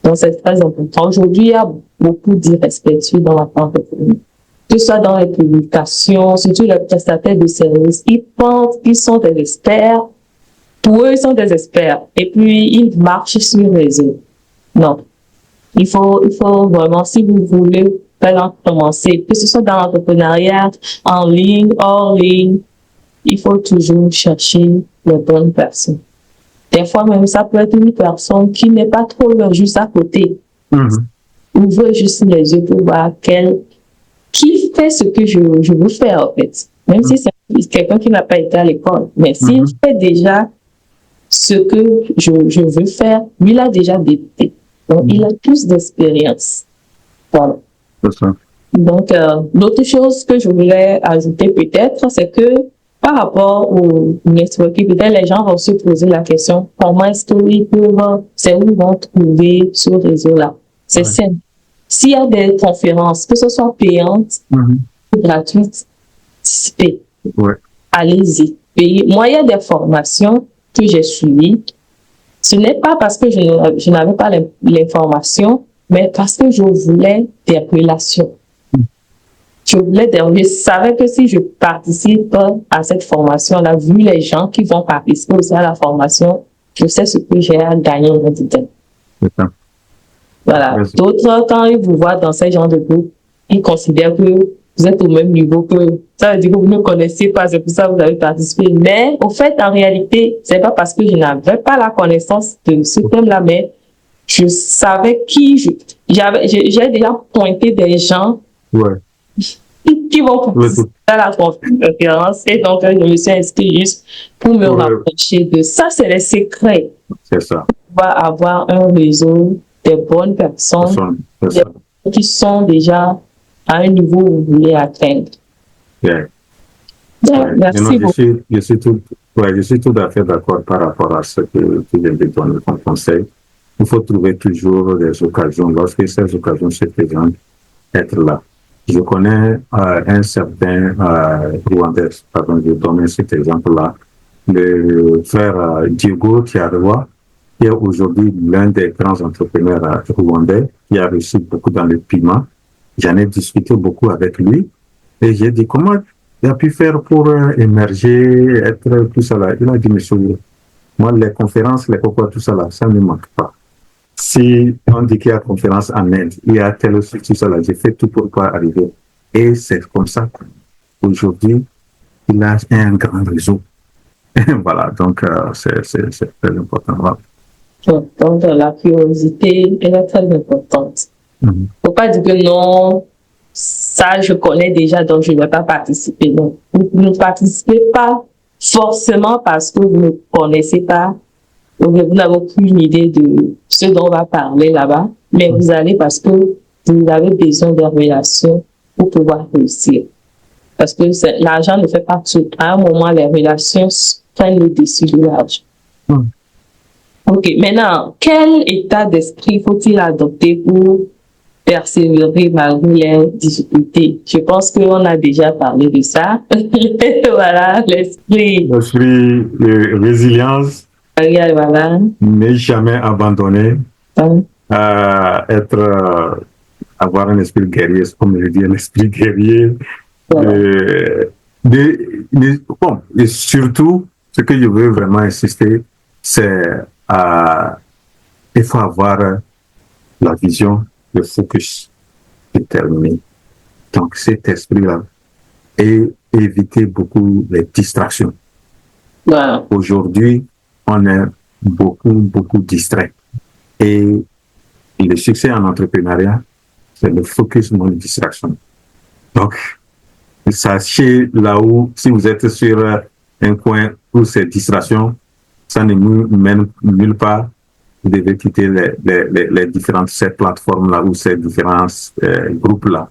Speaker 2: Donc, c'est très important. Aujourd'hui, il y a beaucoup d'irrespectueux dans la francophonie. Que ce soit dans les publications, surtout les prestataires de services, ils pensent qu'ils sont des experts. Pour eux, ils sont des experts. Et puis, ils marchent sur le réseau. Non. Il faut vraiment, si vous voulez commencer, que ce soit dans l'entrepreneuriat, en ligne, hors ligne, il faut toujours chercher les bonnes personnes. Des fois même, ça peut être une personne qui n'est pas trop juste à côté. Ouvrez juste les yeux pour voir qui fait ce que je veux faire, en fait. Même si c'est quelqu'un qui n'a pas été à l'école. Mais s'il fait déjà ce que je veux faire, lui, il a déjà débuté. Donc, il a plus d'expérience. Voilà.
Speaker 1: C'est ça.
Speaker 2: Donc, l'autre chose que je voulais ajouter peut-être, c'est que par rapport au networking, peut-être les gens vont se poser la question, comment est-ce qu'ils peuvent, c'est où ils vont trouver ce réseau-là? C'est simple. S'il y a des conférences, que ce soit payantes ou gratuites, participez. Allez-y. Payez. Moi, il y a des formations que j'ai suivies. Ce n'est pas parce que je n'avais pas l'information, mais parce que je voulais des relations. Je savais que si je participe à cette formation-là, vu les gens qui vont participer aussi à la formation, je sais ce que j'ai à gagner dedans. Voilà. D'autres, quand ils vous voient dans ce genre de groupe, ils considèrent que vous êtes au même niveau que ça veut dire que vous ne connaissez pas, c'est pour ça que vous avez participé. Mais au fait, en réalité, c'est pas parce que je n'avais pas la connaissance de ce thème-là, mais je savais j'ai déjà pointé des gens qui vont participer à la conférence, et donc je me suis inscrite juste pour me rapprocher de ça. C'est les secrets.
Speaker 1: C'est ça.
Speaker 2: On va avoir un réseau des bonnes personnes qui sont déjà à un niveau où vous voulez atteindre. Merci beaucoup.
Speaker 1: Je suis tout à fait d'accord par rapport à ce que tu viens de donner comme conseil. Il faut trouver toujours des occasions, lorsque ces occasions se présentent, être là. Je connais un certain Rwandais, pardon, je donne cet exemple-là, le frère Diego Tiarewa, qui est aujourd'hui l'un des grands entrepreneurs rwandais, qui a réussi beaucoup dans le piment. J'en ai discuté beaucoup avec lui et j'ai dit comment il a pu faire pour émerger, être tout ça là. Il a dit, monsieur, moi, les conférences, les concours, tout ça là, ça ne me manque pas. Si on dit qu'il y a conférence en Inde, il y a tel aussi, tout ça là, j'ai fait tout pour pouvoir arriver. Et c'est comme ça qu'aujourd'hui, il a un grand réseau. Voilà, donc c'est très important. Voilà.
Speaker 2: Donc, la curiosité est très importante. Il ne faut pas dire que non, ça je connais déjà, donc je ne vais pas participer. Non, vous ne participez pas forcément parce que vous ne connaissez pas, vous n'avez aucune idée de ce dont on va parler là-bas, mais vous allez parce que vous avez besoin de relations pour pouvoir réussir. Parce que l'argent ne fait pas tout. À un moment, les relations prennent le dessus de l'argent. Ok, maintenant, quel état d'esprit faut-il adopter pour persévérer malgré les difficultés? Je pense qu'on a déjà parlé de ça. Voilà, l'esprit.
Speaker 1: L'esprit de résilience.
Speaker 2: Voilà.
Speaker 1: Ne jamais abandonner. Avoir un esprit guerrier, comme je dis, un esprit guerrier. Voilà. Bon, et surtout, ce que je veux vraiment insister, c'est il faut avoir la vision, le focus déterminé. Donc, cet esprit-là, et éviter beaucoup les distractions.
Speaker 2: Wow.
Speaker 1: Aujourd'hui, on est beaucoup distrait. Et le succès en entrepreneuriat, c'est le focus, non la distraction. Donc, sachez là où, si vous êtes sur un coin où c'est distraction, ça ne nous mène nulle part. Vous devez quitter les différentes ces plateformes-là ou ces différents groupes-là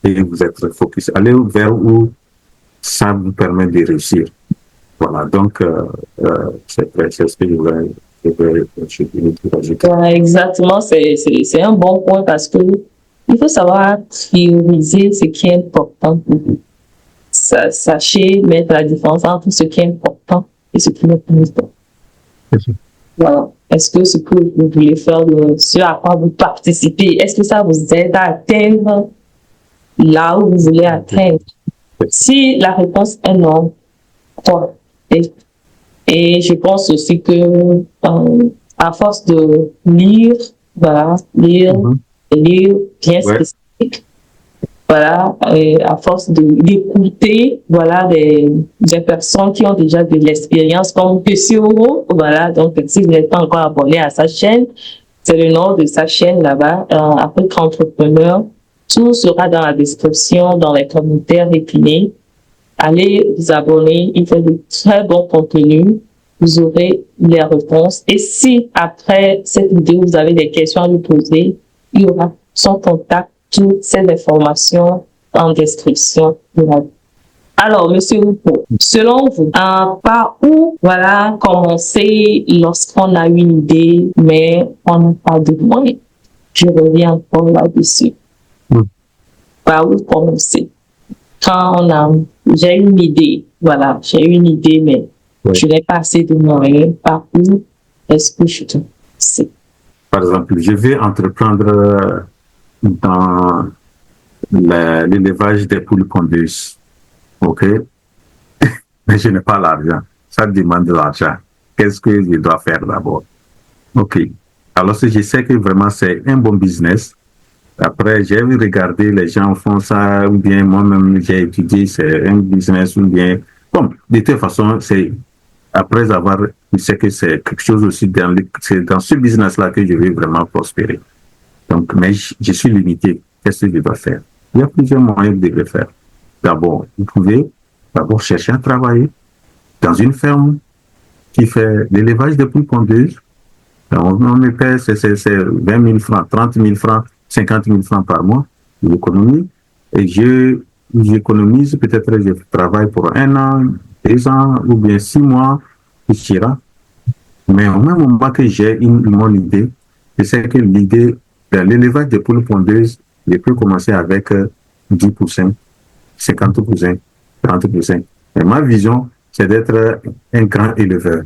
Speaker 1: et vous êtes focus. Allez vers où ça vous permet de réussir. Voilà, donc c'est ce que je voulais
Speaker 2: Ouais, exactement, c'est un bon point parce que il faut savoir prioriser ce qui est important pour vous. Sachez mettre la différence entre ce qui est important et ce qui n'est pas important. Voilà. Est-ce que ce que vous voulez faire, ce à quoi vous participez, est-ce que ça vous aide à atteindre là où vous voulez atteindre? Si la réponse est non, quoi? Et je pense aussi que à force de lire, voilà, lire bien spécifique, voilà, et à force d'écouter, voilà, des personnes qui ont déjà de l'expérience, comme Pessiro, voilà, donc si vous n'êtes pas encore abonné à sa chaîne, c'est le nom de sa chaîne là-bas, Afrique Entrepreneur. Tout sera dans la description, dans les commentaires épinés. Allez vous abonner, il fait de très bons contenus. Vous aurez les réponses. Et si après cette vidéo, vous avez des questions à lui poser, il y aura son contact, toutes ces informations en description de la vidéo. Alors, Monsieur Lupo, selon vous, par où, voilà, commencer lorsqu'on a une idée, mais on n'a pas de moyens? Je reviens encore là-dessus. Par où commencer? Quand j'ai une idée, voilà, mais je n'ai pas assez de moyens, par où est-ce que je dois commencer?
Speaker 1: Par exemple, je vais entreprendre dans l'élevage des poules pondeuses, ok? Mais je n'ai pas l'argent, ça demande de l'argent. Qu'est-ce que je dois faire d'abord? Ok, alors si je sais que vraiment c'est un bon business, après j'ai regardé les gens font ça, ou bien moi-même j'ai étudié, c'est un business, ou bien... Bon, de toute façon, c'est après avoir, je sais que c'est quelque chose aussi, c'est dans ce business-là que je vais vraiment prospérer. Donc, mais je suis limité. Qu'est-ce que je dois faire? Il y a plusieurs moyens de le faire. D'abord, vous pouvez d'abord chercher à travailler dans une ferme qui fait l'élevage de poules pondeuses. On me paie, c'est 20 000 francs, 30 000 francs, 50 000 francs par mois d'économie. Et j'économise, peut-être je travaille pour 1 an, 2 ans, ou bien 6 mois, etc. Mais au même moment que j'ai mon idée, je sais que l'idée de l'élevage des poules pondeuses, je peux commencer avec 10%, 50%, 30%. Et ma vision, c'est d'être un grand éleveur.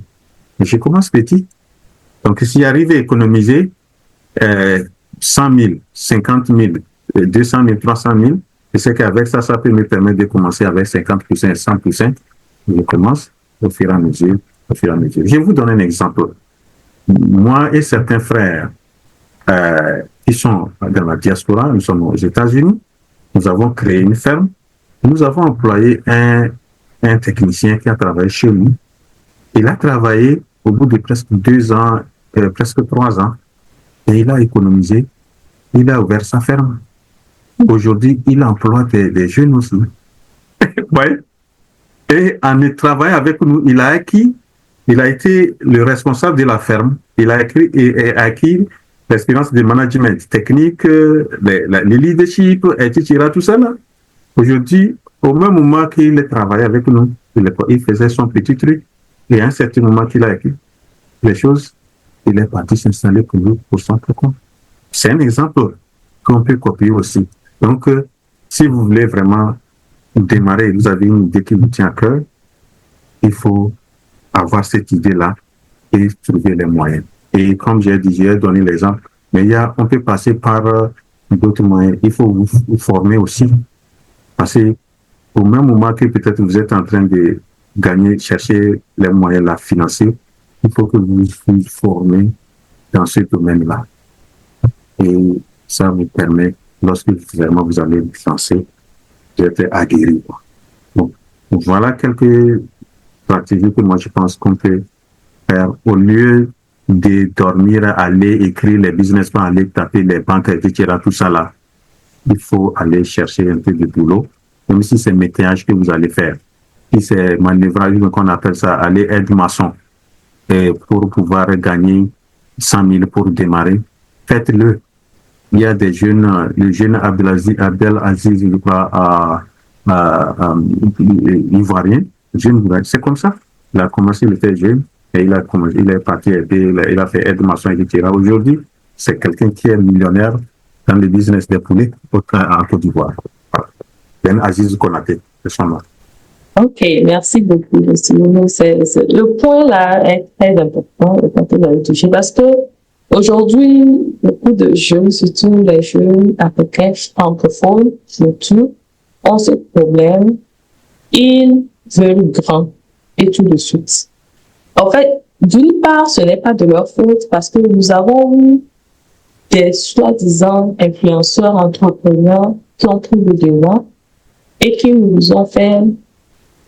Speaker 1: Et je commence petit. Donc, si j'arrive à économiser 100 000, 50 000, 200 000, 300 000, je sais qu'avec ça, ça peut me permettre de commencer avec 50%, 100%. Je commence au fur et à mesure, au fur et à mesure. Je vais vous donner un exemple. Moi et certains frères qui sont dans la diaspora, nous sommes aux États-Unis, nous avons créé une ferme. Nous avons employé un technicien qui a travaillé chez nous. Il a travaillé au bout de presque 2 ans, presque 3 ans, et il a économisé. Il a ouvert sa ferme. Aujourd'hui, il emploie des jeunes aussi. Ouais. Et en travaillant avec nous, il a été le responsable de la ferme. Il a acquis l'expérience de management technique, le leadership, etc. Tout ça là. Aujourd'hui, au même moment qu'il travaillait avec nous, il faisait son petit truc. Et à un certain moment qu'il a acquis les choses, il est parti s'installer pour nous, pour son compte. C'est un exemple qu'on peut copier aussi. Donc, si vous voulez vraiment démarrer, vous avez une idée qui vous tient à cœur, il faut avoir cette idée-là et trouver les moyens. Et comme j'ai dit, j'ai donné l'exemple, mais on peut passer par d'autres moyens. Il faut vous former aussi. Parce qu'au même moment que peut-être vous êtes en train de gagner, chercher les moyens là, financiers, il faut que vous vous formez dans ce domaine-là. Et ça vous permet, lorsque vraiment vous allez vous lancer, d'être aguerri. Donc, voilà quelques stratégies que moi je pense qu'on peut faire au lieu de dormir, aller écrire les business plans, aller taper les banques, etc. Tout ça là. Il faut aller chercher un peu de boulot, même si c'est métayage que vous allez faire. Si c'est manœuvrage, qu'on appelle ça, aller être maçon, et pour pouvoir gagner 100 000 pour démarrer, faites-le. Il y a des jeunes, le jeune Abdelaziz, je crois, ivoirien, c'est comme ça. Il a commencé, il était jeune, Et il est parti aider, il a fait aide-maçon, etc. Aujourd'hui, c'est quelqu'un qui est millionnaire dans le business des poulets en Côte d'Ivoire. Voilà. Ben Aziz Konaté, c'est son nom.
Speaker 2: Ok, merci beaucoup, monsieur. Le point là est très important, le point que vous avez touché, parce que aujourd'hui, beaucoup de jeunes, surtout les jeunes africains francophones, surtout, ont ce problème. Ils veulent grand et tout de suite. En fait, d'une part, ce n'est pas de leur faute parce que nous avons eu des soi-disant influenceurs, entrepreneurs qui ont pris le devant et qui nous ont fait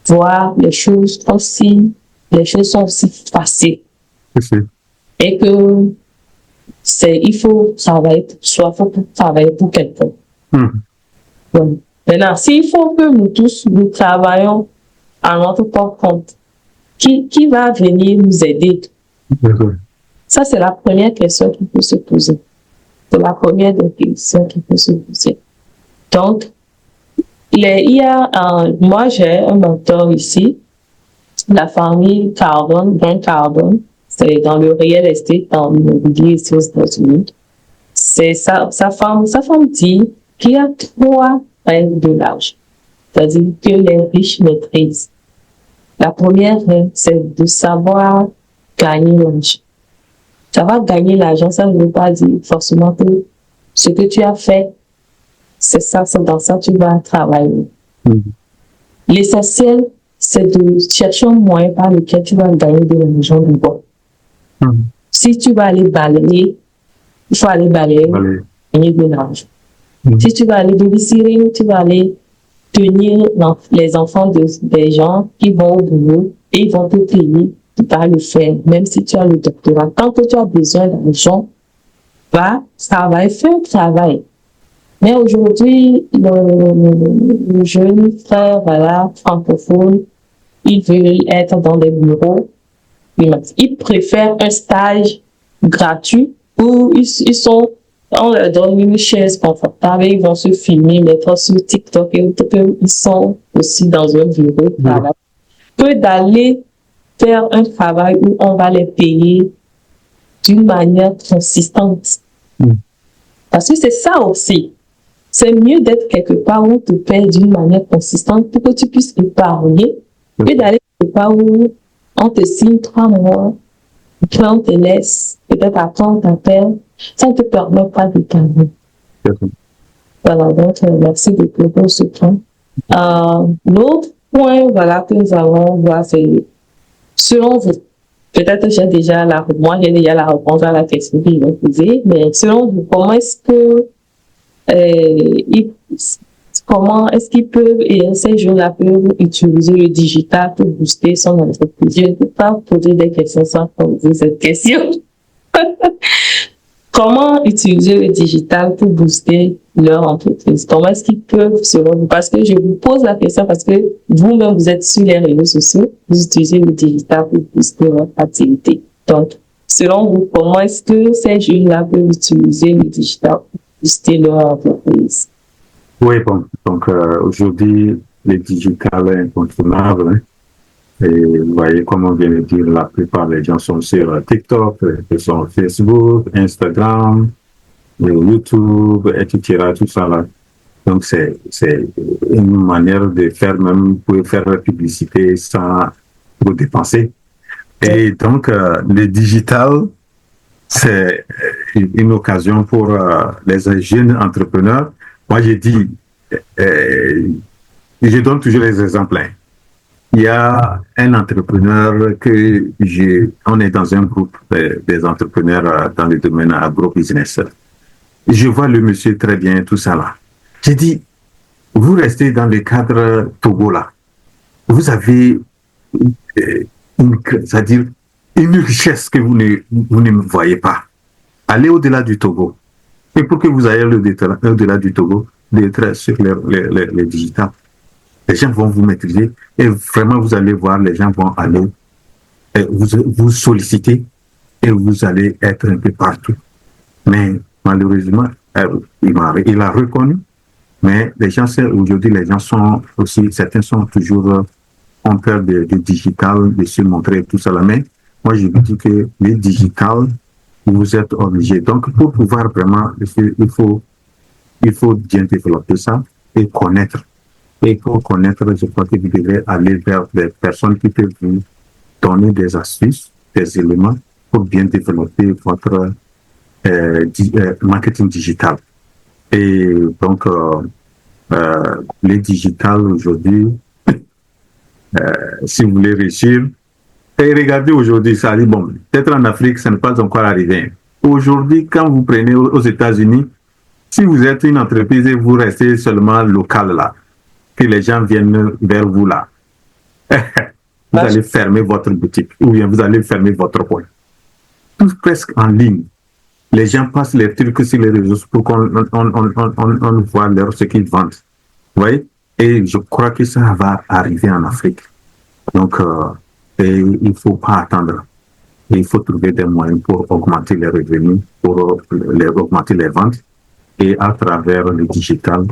Speaker 2: voir les choses comme si les choses sont aussi faciles. Et que il faut travailler pour soi, il faut travailler pour quelqu'un. Donc, maintenant, s'il faut que nous tous, nous travaillons à notre propre compte, qui va venir nous aider? Ça, c'est la première question qu'il faut se poser. C'est la première des questions qu'il faut se poser. Donc, moi, j'ai un mentor ici, la famille Cardone, Brent Cardone, c'est dans le real estate, dans l'immobilier ici aux États-Unis. C'est sa femme dit qu'il y a 3 règles de l'âge. C'est-à-dire que les riches maîtrisent. La première règle, c'est de savoir gagner l'argent. Savoir gagner l'argent, ça ne veut pas dire forcément que ce que tu as fait, c'est dans ça que tu vas travailler. L'essentiel, c'est de chercher un moyen par lequel tu vas gagner de l'argent du bon. Si tu vas aller balayer, il faut aller balayer, gagner de l'argent. Si tu vas aller babysitting, tu vas aller tenir les enfants des gens qui vont au boulot et ils vont te payer, tu vas le faire, même si tu as le doctorat. Tant que tu as besoin d'argent, va travailler, fais un travail. Mais aujourd'hui, le jeune frère, voilà, francophone, ils veulent être dans des bureaux. Ils préfèrent un stage gratuit où on leur donne une chaise confortable et ils vont se filmer, mettre sur TikTok et ils sont aussi dans un bureau de travail. Que d'aller faire un travail où on va les payer d'une manière consistante. Parce que c'est ça aussi. C'est mieux d'être quelque part où on te paye d'une manière consistante pour que tu puisses épargner que d'aller quelque part où on te signe 3 mois, puis on te laisse, peut-être après on t'appelle, ça ne te permet pas d'épargner. Voilà, donc merci beaucoup pour ce point. L'autre point, voilà, que nous allons voir, c'est selon vous, peut-être j'ai déjà la réponse à la question qu'ils vont poser, mais selon vous, comment est-ce qu'ils peuvent, et ces jeunes-là peuvent utiliser le digital pour booster son entreprise? Je ne peux pas poser des questions sans poser cette question. Comment utiliser le digital pour booster leur entreprise? Comment est-ce qu'ils peuvent, selon vous? Parce que je vous pose la question parce que vous-même, vous êtes sur les réseaux sociaux, vous utilisez le digital pour booster votre activité. Donc, selon vous, comment est-ce que ces jeunes-là peuvent utiliser le digital pour booster leur entreprise?
Speaker 1: Oui, bon, donc aujourd'hui, le digital est incontournable. Hein. Et vous voyez, comme on vient de dire, la plupart des gens sont sur TikTok, ils sont sur Facebook, Instagram, YouTube, etc. Tout ça là. Donc, c'est une manière de faire, même pour faire la publicité sans trop dépenser. Et donc, le digital, c'est une occasion pour les jeunes entrepreneurs. Moi, je dis, je donne toujours les exemples. Hein. Il y a un entrepreneur on est dans un groupe des entrepreneurs dans le domaine agro-business. Je vois le monsieur très bien, tout ça là. J'ai dit, vous restez dans le cadre Togo là. Vous avez c'est-à-dire une richesse que vous ne voyez pas. Allez au-delà du Togo. Et pour que vous ayez au-delà du Togo, d'être sur les digitales, les gens vont vous maîtriser et vraiment vous allez voir, les gens vont aller vous solliciter et vous allez être un peu partout. Mais malheureusement, il a reconnu, mais les gens, aujourd'hui, les gens sont aussi, certains sont toujours, ont peur du digital, de se montrer tout ça là. Mais moi je vous dis que le digital, vous êtes obligé. Donc, pour pouvoir vraiment, il faut bien développer ça et connaître. Et pour connaître, je crois que vous devez aller vers des personnes qui peuvent vous donner des astuces, des éléments pour bien développer votre marketing digital. Et donc, les digital aujourd'hui, si vous voulez réussir, et regardez aujourd'hui, ça dit, bon, peut-être en Afrique, ça n'est pas encore arrivé. Aujourd'hui, quand vous prenez aux États-Unis, si vous êtes une entreprise et vous restez seulement local là, que les gens viennent vers vous là, vous allez fermer votre boutique ou bien vous allez fermer votre point. Tout presque en ligne. Les gens passent les trucs sur les réseaux pour qu'on voit ce qu'ils vendent. Vous voyez? Et je crois que ça va arriver en Afrique. Donc, il ne faut pas attendre. Et il faut trouver des moyens pour augmenter les revenus, pour augmenter les ventes. Et à travers le digital,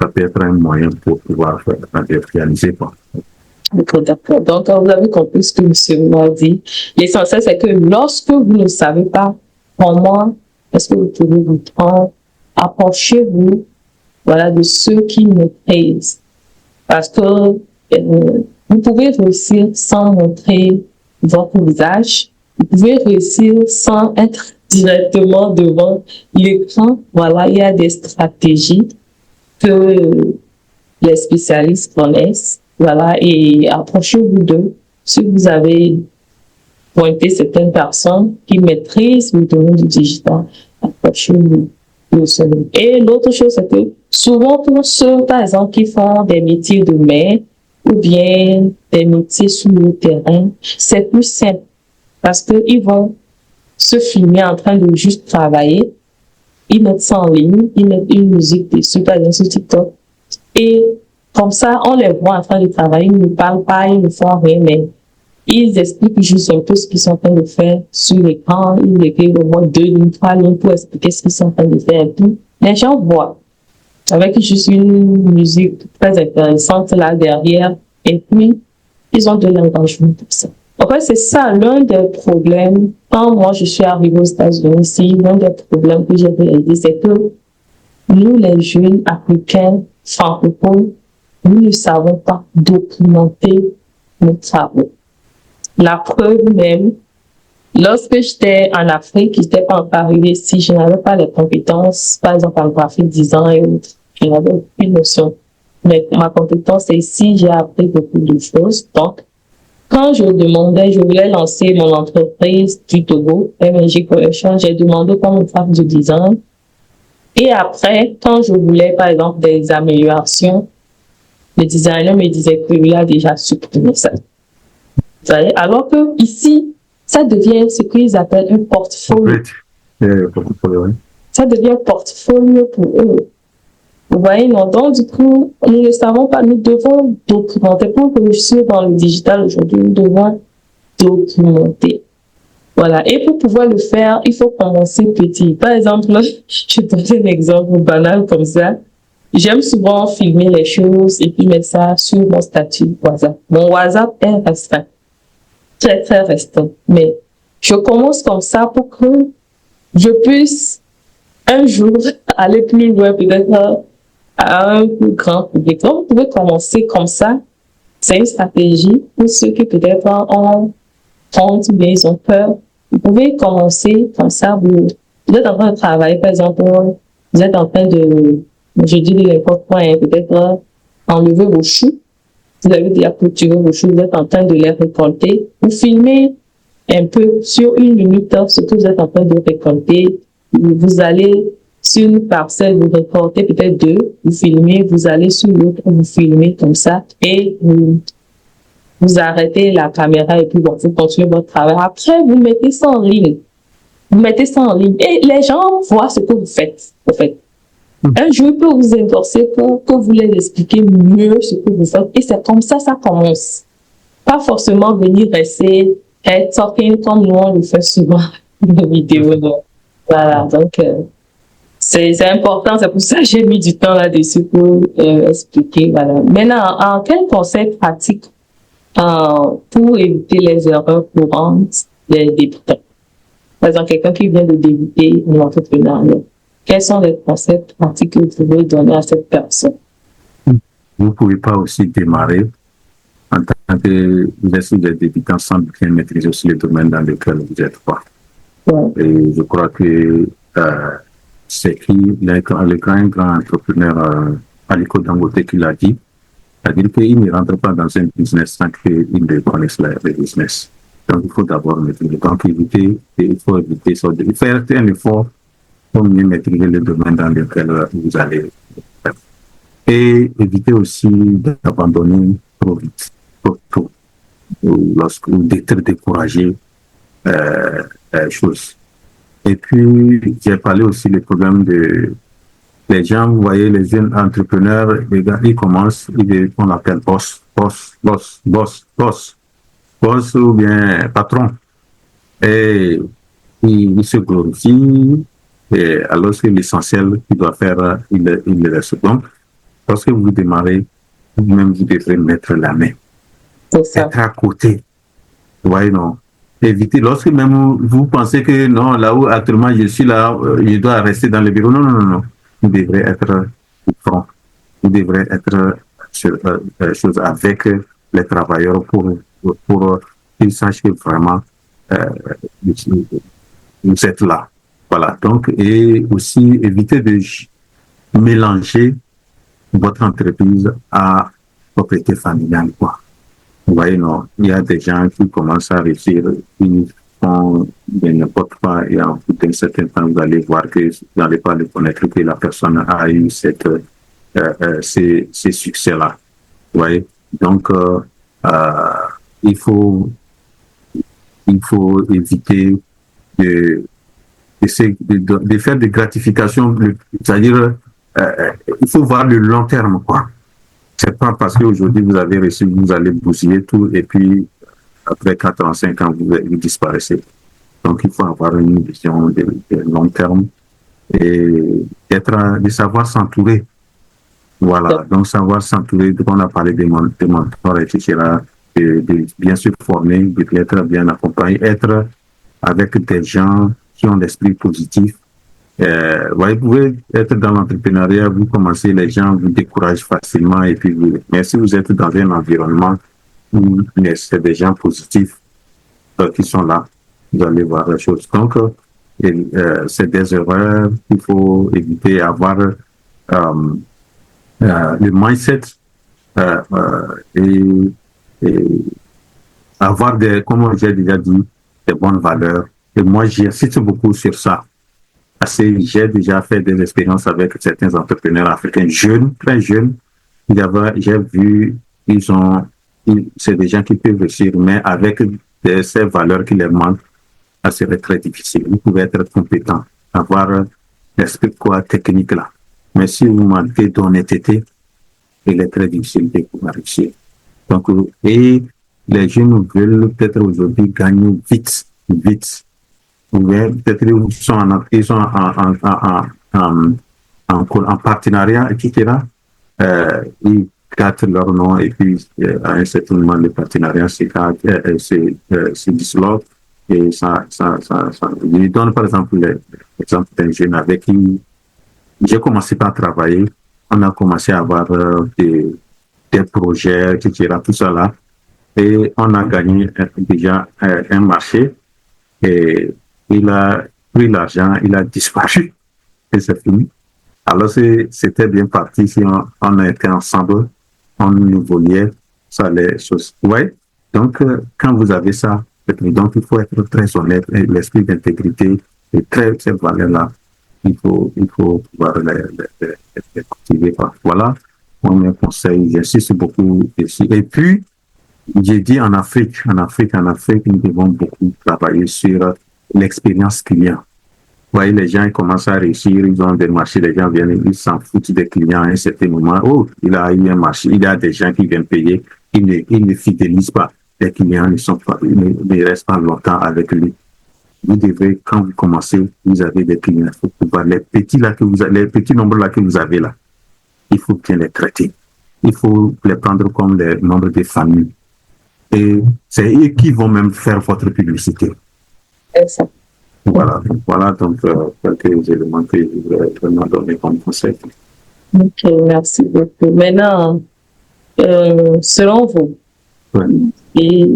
Speaker 1: ça peut être un moyen pour pouvoir réaliser.
Speaker 2: D'accord. Donc, vous avez compris ce que M. Moua dit. L'essentiel, c'est que lorsque vous ne savez pas comment est-ce que vous pouvez vous prendre, approchez-vous de ceux qui maîtrisent. Parce que vous pouvez réussir sans montrer votre visage. Vous pouvez réussir sans être directement devant l'écran. Il y a des stratégies que les spécialistes connaissent. Et approchez-vous d'eux. Si vous avez pointé certaines personnes qui maîtrisent le domaine du digital, approchez-vous. Et l'autre chose, c'est que souvent pour ceux, par exemple, qui font des métiers de main ou bien des métiers sur le terrain, c'est plus simple parce qu'ils vont se filmer en train de juste travailler, ils mettent ça en ligne, ils mettent une musique dessus, par exemple sur TikTok, et comme ça, on les voit en train de travailler, ils ne parlent pas, ils ne font rien, mais ils expliquent juste un peu ce qu'ils sont en train de faire sur l'écran. Ils écrivent au moins 2 lignes, 3 lignes pour expliquer ce qu'ils sont en train de faire. Et puis, les gens voient avec juste une musique très intéressante là derrière. Et puis, ils ont de l'engagement pour ça. En fait, c'est ça l'un des problèmes. Quand moi, je suis arrivée aux États-Unis ici, l'un des problèmes que j'ai réalisé, c'est que nous, les jeunes africains francophones, nous ne savons pas documenter nos travaux. La preuve même, lorsque j'étais en Afrique, je n'étais pas encore arrivée ici, je n'avais pas les compétences, par exemple en graphique design et autres. Je n'avais aucune notion. Mais ma compétence, c'est ici, j'ai appris beaucoup de choses. Donc, quand je voulais lancer mon entreprise du Togo, MNG Collection, j'ai demandé comment faire du design. Et après, quand je voulais, par exemple, des améliorations, le designer me disait qu'il a déjà supprimé ça. Alors que ici, ça devient ce qu'ils appellent un portfolio. Ça devient un portfolio pour eux. Vous voyez, non? Donc, du coup, nous ne savons pas, nous devons documenter. Pour réussir dans le digital aujourd'hui, nous devons documenter. Et pour pouvoir le faire, il faut commencer petit. Par exemple, je te donne un exemple banal comme ça. J'aime souvent filmer les choses et puis mettre ça sur mon statut WhatsApp. Mon WhatsApp est restreint. Très, très restreint. Mais je commence comme ça pour que je puisse un jour aller plus loin, peut-être à un plus grand public. Donc, vous pouvez commencer comme ça. C'est une stratégie pour ceux qui peut-être ont honte ou bien ils ont peur. Vous pouvez commencer comme ça. Vous êtes en train de travailler, par exemple, vous êtes en train de, je dis de n'importe quoi, peut-être enlever vos choux. Vous avez déjà cultivé vos choux, vous êtes en train de les récolter. Vous filmez un peu sur 1 minute ce que vous êtes en train de récolter. Vous allez sur une parcelle, vous récoltez peut-être 2, vous filmez, vous allez sur l'autre, vous filmez comme ça et vous arrêtez la caméra et puis vous continuez votre travail. Après, vous mettez ça en ligne. Vous mettez ça en ligne et les gens voient ce que vous faites. Un jour, il peut vous endorser pour que vous les expliquiez mieux ce que vous faites. Et c'est comme ça, ça commence. Pas forcément venir rester head talking comme nous, on le fait souvent dans les vidéos. Donc, c'est important. C'est pour ça que j'ai mis du temps là-dessus pour expliquer. Maintenant, quel conseil pratique pour éviter les erreurs courantes les débutants. Par exemple, quelqu'un qui vient de débuter en entrepreneuriat, quels sont les concepts pratiques que vous pouvez donner à cette personne?
Speaker 1: Vous ne pouvez pas aussi démarrer en tant que vous êtes des débutants sans bien maîtriser aussi le domaine dans lequel vous êtes pas. Ouais. Et je crois que c'est qui le grand entrepreneur Aliko Dangote qui l'a dit, c'est-à-dire qu'il ne rentre pas dans un business sans qu'il ne connaisse le business. Donc il faut d'abord maîtriser. Donc il faut éviter ça, de faire un effort pour mieux maîtriser le domaine dans lequel vous allez faire. Et éviter aussi d'abandonner trop vite, trop tôt, lorsque vous êtes découragé, choses. Et puis, j'ai parlé aussi des problèmes de les gens, vous voyez, les jeunes entrepreneurs, les gars, ils commencent, on l'appelle boss ou bien patron. Et ils se glorifient, alors que l'essentiel qu'il doit faire, il le laisse. Donc, lorsque vous démarrez, vous-même, vous devrez mettre la main. Être à côté. Vous voyez, non? Éviter, lorsque même vous pensez que non, là où actuellement je suis là, je dois rester dans le bureau. Non. Vous devrez être franc. Vous devrez être avec les travailleurs pour qu'ils sachent que vraiment vous êtes là. Voilà. Donc, et aussi éviter de mélanger votre entreprise à propriété familiale, quoi. Vous voyez, non, il y a des gens qui commencent à réussir, qui font n'importe quoi, et en bout d'un certain temps, vous allez voir que vous n'allez pas le connaître, que la personne a eu ces succès-là. Vous voyez, donc, il faut éviter de faire des gratifications, c'est-à-dire, il faut voir le long terme, quoi. C'est pas parce qu'aujourd'hui vous avez réussi, vous allez bousiller tout et puis après 4 ans, 5 ans, vous disparaissez. Donc il faut avoir une vision de long terme et de savoir s'entourer. Voilà, donc savoir s'entourer, on a parlé des mentors, etc., de bien se former, d'être bien accompagné, être avec des gens qui ont l'esprit positif. Vous pouvez être dans l'entrepreneuriat, vous commencez, les gens vous découragent facilement, et puis mais si vous êtes dans un environnement où c'est des gens positifs qui sont là, vous allez voir les choses. Donc, c'est des erreurs qu'il faut éviter, avoir le mindset et avoir comme j'ai déjà dit, des bonnes valeurs. Et moi, j'insiste beaucoup sur ça. J'ai déjà fait des expériences avec certains entrepreneurs africains jeunes, très jeunes. J'ai vu, c'est des gens qui peuvent réussir, mais avec ces valeurs qui leur manquent, ça serait très difficile. Vous pouvez être compétent, avoir l'esprit technique là. Mais si vous manquez d'honnêteté, il est très difficile de pouvoir réussir. Donc, et les jeunes veulent peut-être aujourd'hui gagner vite. Peut-être ils sont en partenariat, etc. Ils gâtent leur nom et puis à un certain moment, le partenariat se disloque. Et ça, je donne par exemple l'exemple d'un jeune avec qui j'ai commencé par travailler. On a commencé à avoir des projets, etc. Tout ça là. Et on a gagné déjà un marché. Et il a pris l'argent, il a disparu et c'est fini. Alors c'était bien parti si on a été ensemble, on évoluait, ça les choses. Ouais. Donc quand vous avez ça, donc il faut être très honnête, l'esprit d'intégrité et ces valeurs-là, il faut pouvoir les cultiver. Voilà, mon conseil, j'insiste beaucoup ici. Et puis, j'ai dit en Afrique, nous devons beaucoup travailler sur l'expérience client. Vous voyez, les gens ils commencent à réussir, ils ont des marchés, les gens viennent, ils s'en foutent des clients à un certain moment. Oh, il a eu un marché, il y a des gens qui viennent payer, ils ne fidélisent pas. Les clients ne restent pas longtemps avec lui. Vous devrez, quand vous commencez, vous avez des clients, il faut pouvoir, les petits nombres là que vous avez là, il faut bien les traiter. Il faut les prendre comme les membres des familles. Et c'est eux qui vont même faire votre publicité.
Speaker 2: C'est ça.
Speaker 1: Voilà donc quelques éléments que je voudrais vraiment donner comme conseil.
Speaker 2: Ok, merci beaucoup. Maintenant, selon vous, et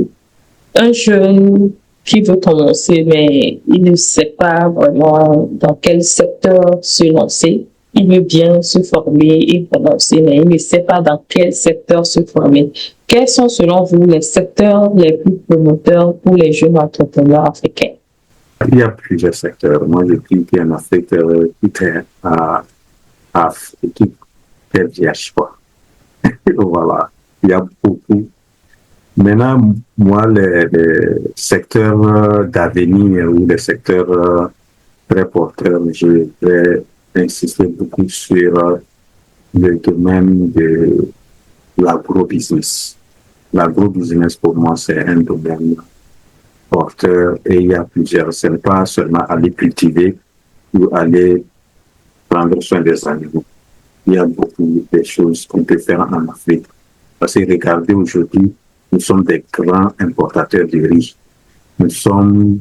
Speaker 2: un jeune qui veut commencer, mais il ne sait pas vraiment dans quel secteur se lancer, il veut bien se former et commencer, mais il ne sait pas dans quel secteur se former. Quels sont, selon vous, les secteurs les plus promoteurs pour les jeunes entrepreneurs africains?
Speaker 1: Il y a plusieurs secteurs. Moi, je dis qu'il y en a un secteur qui fait VH3. Voilà, il y a beaucoup. Maintenant, moi, les secteurs d'avenir ou les secteurs très porteurs, je vais insister beaucoup sur le domaine de l'agro-business. L'agro-business, pour moi, c'est un domaine porteur et il y a plusieurs. Ce n'est pas seulement aller cultiver ou aller prendre soin des animaux. Il y a beaucoup de choses qu'on peut faire en Afrique. Parce que regardez, aujourd'hui, nous sommes des grands importateurs de riz. Nous sommes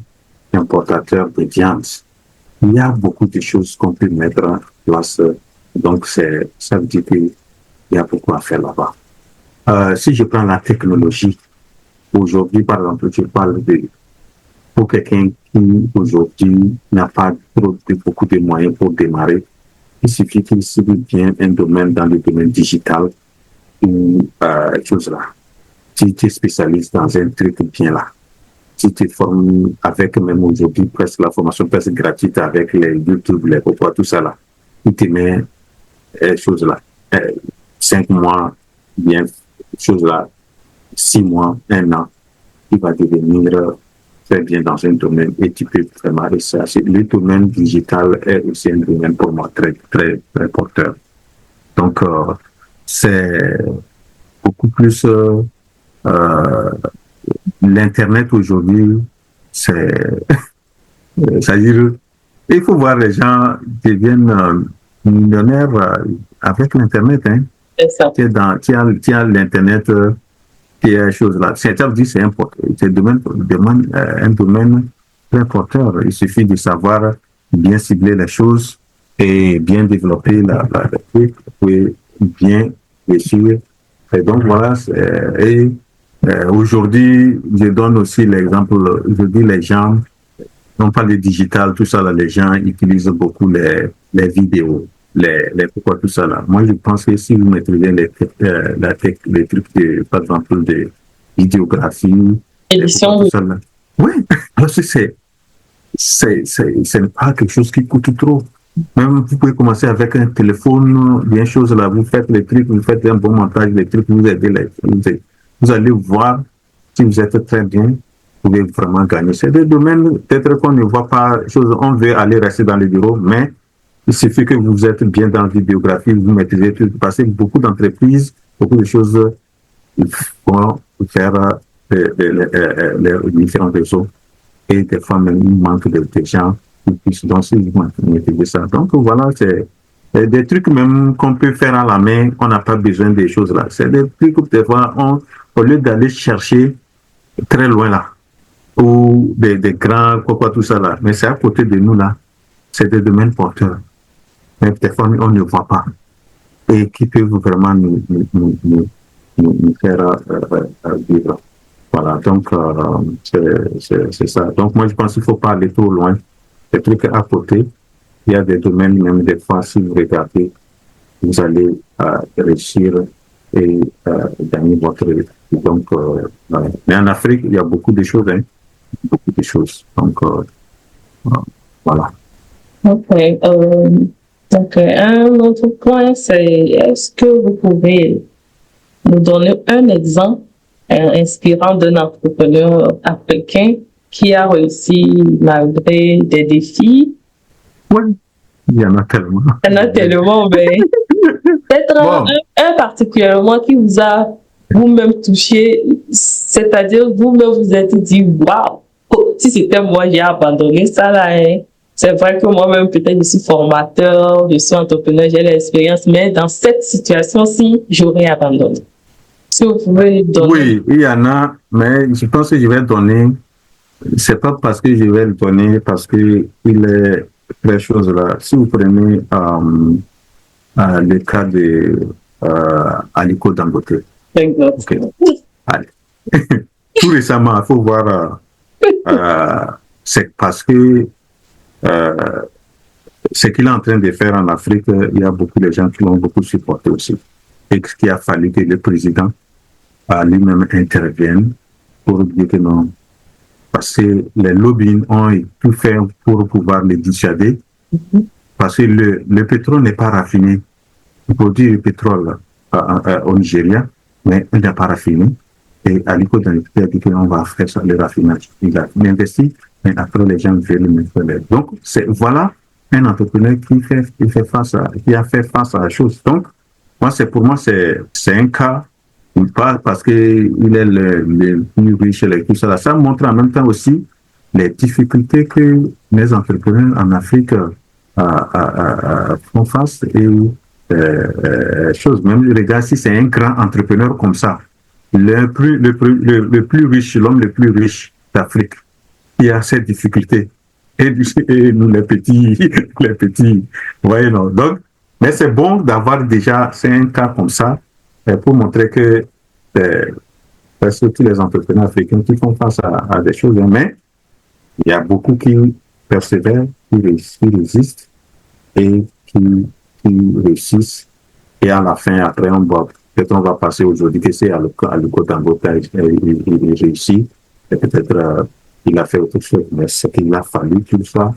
Speaker 1: importateurs de viande. Il y a beaucoup de choses qu'on peut mettre en place. Donc, ça veut dire qu'il y a beaucoup à faire là-bas. Si je prends la technologie, aujourd'hui, par exemple, je parle pour quelqu'un qui, aujourd'hui, n'a pas beaucoup de moyens pour démarrer, il suffit qu'il cible bien un domaine dans le domaine digital ou chose là. Si tu es spécialiste dans un truc bien là, si tu te formes avec même aujourd'hui presque la formation presque gratuite avec les YouTube, les pourquoi tout ça là, tu te mets choses là, 5 mois, bien, choses là, 6 mois, 1 an, tu vas devenir très bien dans un domaine et tu peux vraiment rechercher. Le domaine digital est aussi un domaine pour moi très, très, très porteur. Donc, c'est beaucoup plus l'Internet aujourd'hui, c'est-à-dire, il faut voir les gens deviennent millionnaires avec l'Internet. Hein. Tu as l'Internet qui est chose là. C'est important. C'est un domaine très porteur. Il suffit de savoir bien cibler les choses et bien développer la truc et bien réussir. Et donc voilà, aujourd'hui, je donne aussi l'exemple, je dis les gens, on parle de digital, tout ça là, les gens utilisent beaucoup les vidéos, pourquoi tout ça là. Moi, je pense que si vous maîtrisez les trucs de, par exemple, de vidéographie,
Speaker 2: édition,
Speaker 1: tout ça là. Oui, parce que ce n'est pas quelque chose qui coûte trop. Même vous pouvez commencer avec un téléphone, bien chose là, vous faites les trucs, vous faites un bon montage des trucs, vous allez voir si vous êtes très bien, vous pouvez vraiment gagner. C'est des domaines peut-être qu'on ne voit pas, on veut aller rester dans le bureau, mais il suffit que vous êtes bien dans la vidéographie, vous maîtrisez tout, parce que beaucoup d'entreprises, beaucoup de choses vont faire les différents réseaux et des fois même il manque de gens donc ça. Donc voilà, c'est des trucs même qu'on peut faire à la main, on n'a pas besoin des choses là. C'est des trucs où des fois, au lieu d'aller chercher très loin là, ou des grands, quoi, tout ça là, mais c'est à côté de nous là, c'est des domaines porteurs. Mais des fois, on ne voit pas. Et qui peuvent vraiment nous faire vivre. Voilà, donc c'est ça. Donc moi, je pense qu'il ne faut pas aller trop loin. Des trucs à côté, il y a des domaines, même des fois, si vous regardez, vous allez réussir et gagner votre vie. Donc, mais en Afrique, il y a beaucoup de choses, hein, beaucoup de choses. Donc, voilà.
Speaker 2: Ok. Donc, un autre point, c'est est-ce que vous pouvez nous donner un exemple inspirant d'un entrepreneur africain qui a réussi malgré des défis?
Speaker 1: Oui, il y en a tellement.
Speaker 2: Il y en a tellement, mais peut-être un particulièrement qui vous a vous-même touché, c'est-à-dire vous-même vous êtes dit, waouh, si c'était moi, j'ai abandonné ça là. Hein. C'est vrai que moi-même, peut-être, je suis formateur, je suis entrepreneur, j'ai l'expérience, mais dans cette situation-ci, j'aurais abandonné. Si vous pouvez donner.
Speaker 1: Oui, il y en a, mais je pense que je vais donner C'est pas parce que je vais le donner, parce que il est très chose là. Si vous prenez le cas de Aliko Dangote, okay. Allez. Tout récemment, il faut voir, c'est parce que ce qu'il est en train de faire en Afrique, il y a beaucoup de gens qui l'ont beaucoup supporté aussi. Et qu'il a fallu que le président lui-même intervienne pour dire que non. Parce que les lobbies ont tout fait pour pouvoir les dissuader. Parce que le pétrole n'est pas raffiné. On produit le pétrole au Nigeria, mais il n'est pas raffiné. Et Aliko Dangote a dit qu'on va faire ça, le raffinage. Il a investi, mais après les gens veulent le mettre. Donc, voilà un entrepreneur qui a fait face à la chose. Donc, pour moi, c'est un cas, pas parce qu'il est le plus riche et tout ça. Ça montre en même temps aussi les difficultés que les entrepreneurs en Afrique font face et chose. Même regarde si c'est un grand entrepreneur comme ça, le plus riche, l'homme le plus riche d'Afrique, qui a cette difficulté. Et nous, les petits, voyez, non. Donc, mais c'est bon d'avoir déjà, c'est un cas comme ça, pour montrer que tous les entrepreneurs africains qui font face à des choses, mais il y a beaucoup qui persévèrent, qui résistent et qui réussissent. Et à la fin, après, peut-être on va passer aujourd'hui que c'est Aliko Dangote, il réussit, et peut-être il a fait autre chose, mais c'est qu'il a fallu qu'il soit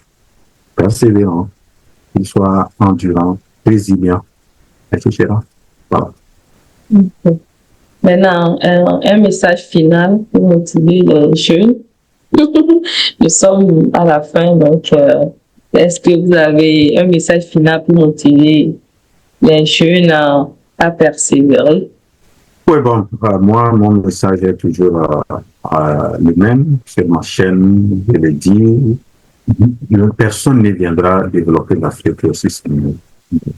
Speaker 1: persévérant, qu'il soit endurant, résilient, etc. Voilà.
Speaker 2: Okay. Maintenant, un message final pour motiver les jeunes. Nous sommes à la fin, donc est-ce que vous avez un message final pour motiver les jeunes à persévérer?
Speaker 1: Oui, bon, moi, mon message est toujours le même sur ma chaîne, je le dis. Personne ne viendra développer l'Afrique aussi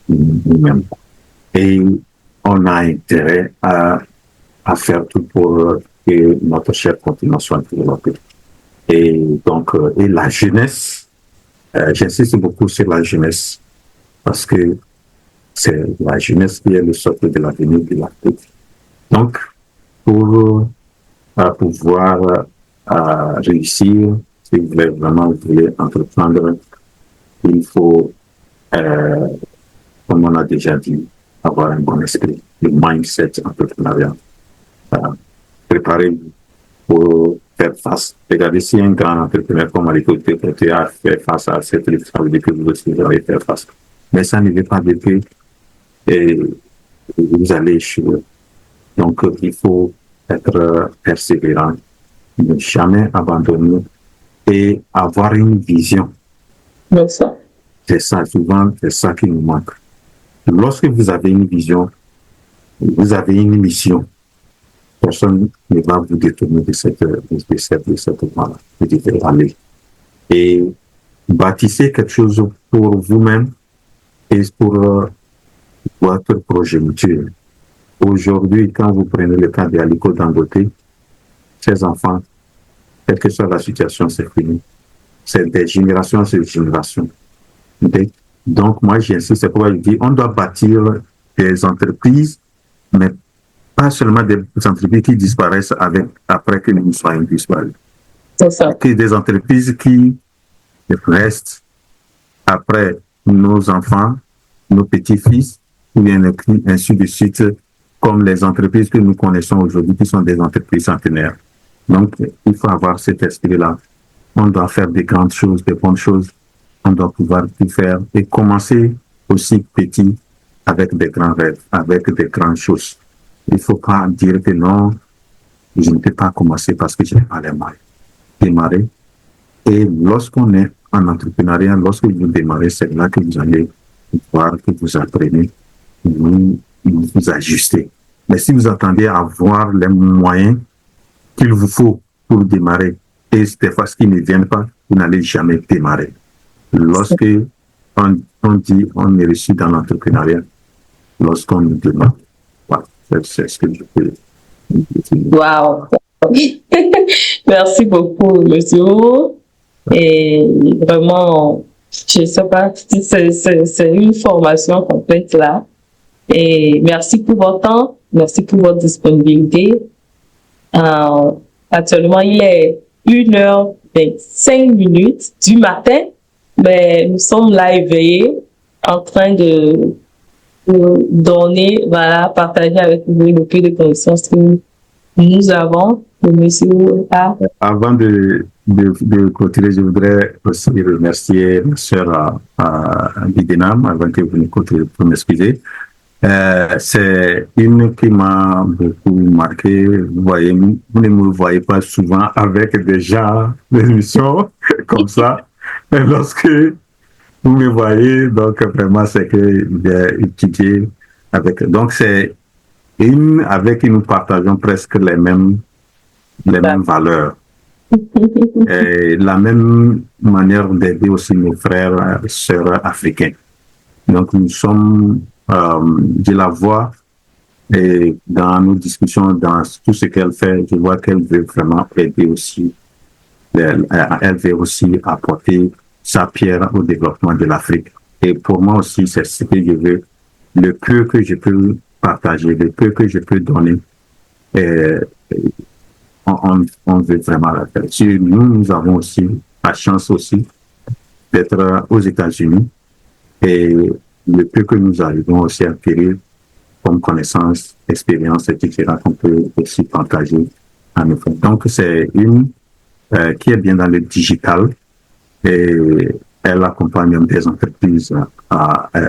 Speaker 1: nous-mêmes. Et on a intérêt à faire tout pour que notre cher continent soit développé. Et donc, et la jeunesse, j'insiste beaucoup sur la jeunesse, parce que c'est la jeunesse qui est le socle de l'avenir de l'Afrique. Donc, pour pouvoir réussir, si vous voulez vraiment entreprendre, il faut, comme on a déjà dit, avoir un bon esprit, le mindset entrepreneurial. Préparez-vous pour faire face. Regardez, si un grand entrepreneur comme Aliko Dangote a fait face à cette lutte, ça veut dire que vous aussi allez faire face. Mais ça ne veut pas dire que vous allez échouer. Donc, il faut être persévérant, ne jamais abandonner et avoir une vision. C'est ça, souvent, c'est ça qui nous manque. Lorsque vous avez une vision, vous avez une mission. Personne ne va vous détourner de cette voie-là. Vous devez aller. Et bâtissez quelque chose pour vous-même et pour votre progéniture. Aujourd'hui, quand vous prenez le cas d'Aliko Dangote, ces enfants, quelle que soit la situation, c'est fini. C'est des générations sur générations. Donc, moi, j'insiste, c'est pourquoi je dis, on doit bâtir des entreprises, mais pas seulement des entreprises qui disparaissent après que nous soyons disparus.
Speaker 2: C'est ça.
Speaker 1: Que des entreprises qui restent après nos enfants, nos petits-fils, ou bien ainsi de suite, comme les entreprises que nous connaissons aujourd'hui, qui sont des entreprises centenaires. Donc, il faut avoir cet esprit-là. On doit faire des grandes choses, des bonnes choses. On doit pouvoir tout faire et commencer aussi petit avec des grands rêves, avec des grandes choses. Il ne faut pas dire que non, je ne peux pas commencer parce que je n'ai pas les moyens. Démarrer. Et lorsqu'on est en entrepreneuriat, lorsque vous démarrez, c'est là que vous allez voir, que vous apprenez, vous ajustez. Mais si vous attendez à avoir les moyens qu'il vous faut pour démarrer, et des fois ce qui ne viennent pas, vous n'allez jamais démarrer. Lorsque on dit on est réussi dans l'entrepreneuriat, lorsqu'on démarre, voilà, c'est ce que je peux dire.
Speaker 2: Wow! Merci beaucoup, monsieur. Et vraiment, je sais pas, c'est une formation complète là. Et merci pour votre temps, merci pour votre disponibilité. Actuellement, il est 1h25 du matin, mais nous sommes là éveillés en train de donner, voilà, partager avec vous le peu de connaissances que nous avons. Le monsieur A.
Speaker 1: Avant de continuer, je voudrais aussi remercier ma sœur Bidinam, avant que vous n'écoutiez, pour m'excuser. C'est une qui m'a beaucoup marqué. Vous voyez, vous ne me voyez pas souvent avec des gens, des émissions comme ça. Mais lorsque vous me voyez, donc vraiment, c'est que j'ai étudié avec. Donc, c'est une avec qui nous partageons presque les mêmes valeurs. Et la même manière d'aider aussi nos frères et sœurs africains. Donc, nous sommes, je la vois, et dans nos discussions, dans tout ce qu'elle fait, je vois qu'elle veut vraiment aider aussi. Elle veut aussi apporter sa pierre au développement de l'Afrique. Et pour moi aussi, c'est ce que je veux. Le peu que je peux partager, le peu que je peux donner, on veut vraiment la faire. Nous avons aussi la chance aussi d'être aux États-Unis et le peu que nous arrivons aussi à acquérir comme connaissances, expériences, etc., qu'on peut aussi partager à nos frères. Donc, c'est une qui est bien dans le digital et elle accompagne des entreprises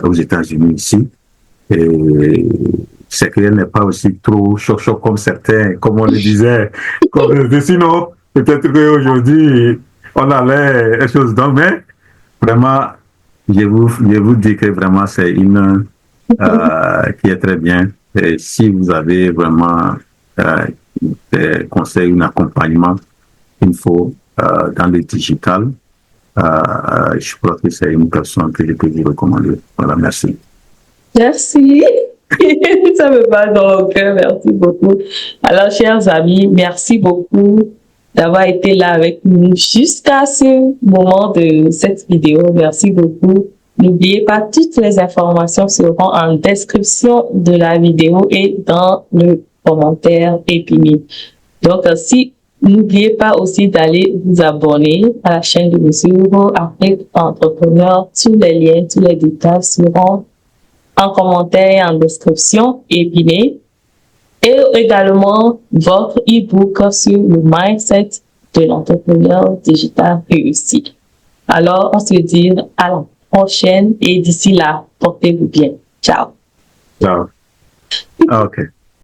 Speaker 1: aux États-Unis ici. Et c'est qu'elle n'est pas aussi trop choc comme certains, comme on le disait. Sinon, peut-être qu'aujourd'hui, on allait les choses dans, mais vraiment, je vous dis que vraiment, c'est une qui est très bien. Et si vous avez vraiment des conseils, un accompagnement, il faut dans le digital, je crois que c'est une personne que je peux vous recommander. Voilà, merci.
Speaker 2: Merci. Ça me va dans le cœur. Merci beaucoup. Alors, chers amis, merci beaucoup d'avoir été là avec nous jusqu'à ce moment de cette vidéo. Merci beaucoup. N'oubliez pas, toutes les informations seront en description de la vidéo et dans le commentaire épineux. Donc, n'oubliez pas aussi d'aller vous abonner à la chaîne de Monsieur Afrique Entrepreneur. Tous les liens, tous les détails seront en commentaire et en description épineux. Et également votre e-book sur le mindset de l'entrepreneur digital réussi. Alors, on se dit à la prochaine et d'ici là, portez-vous bien. Ciao.
Speaker 1: Ciao. Okay.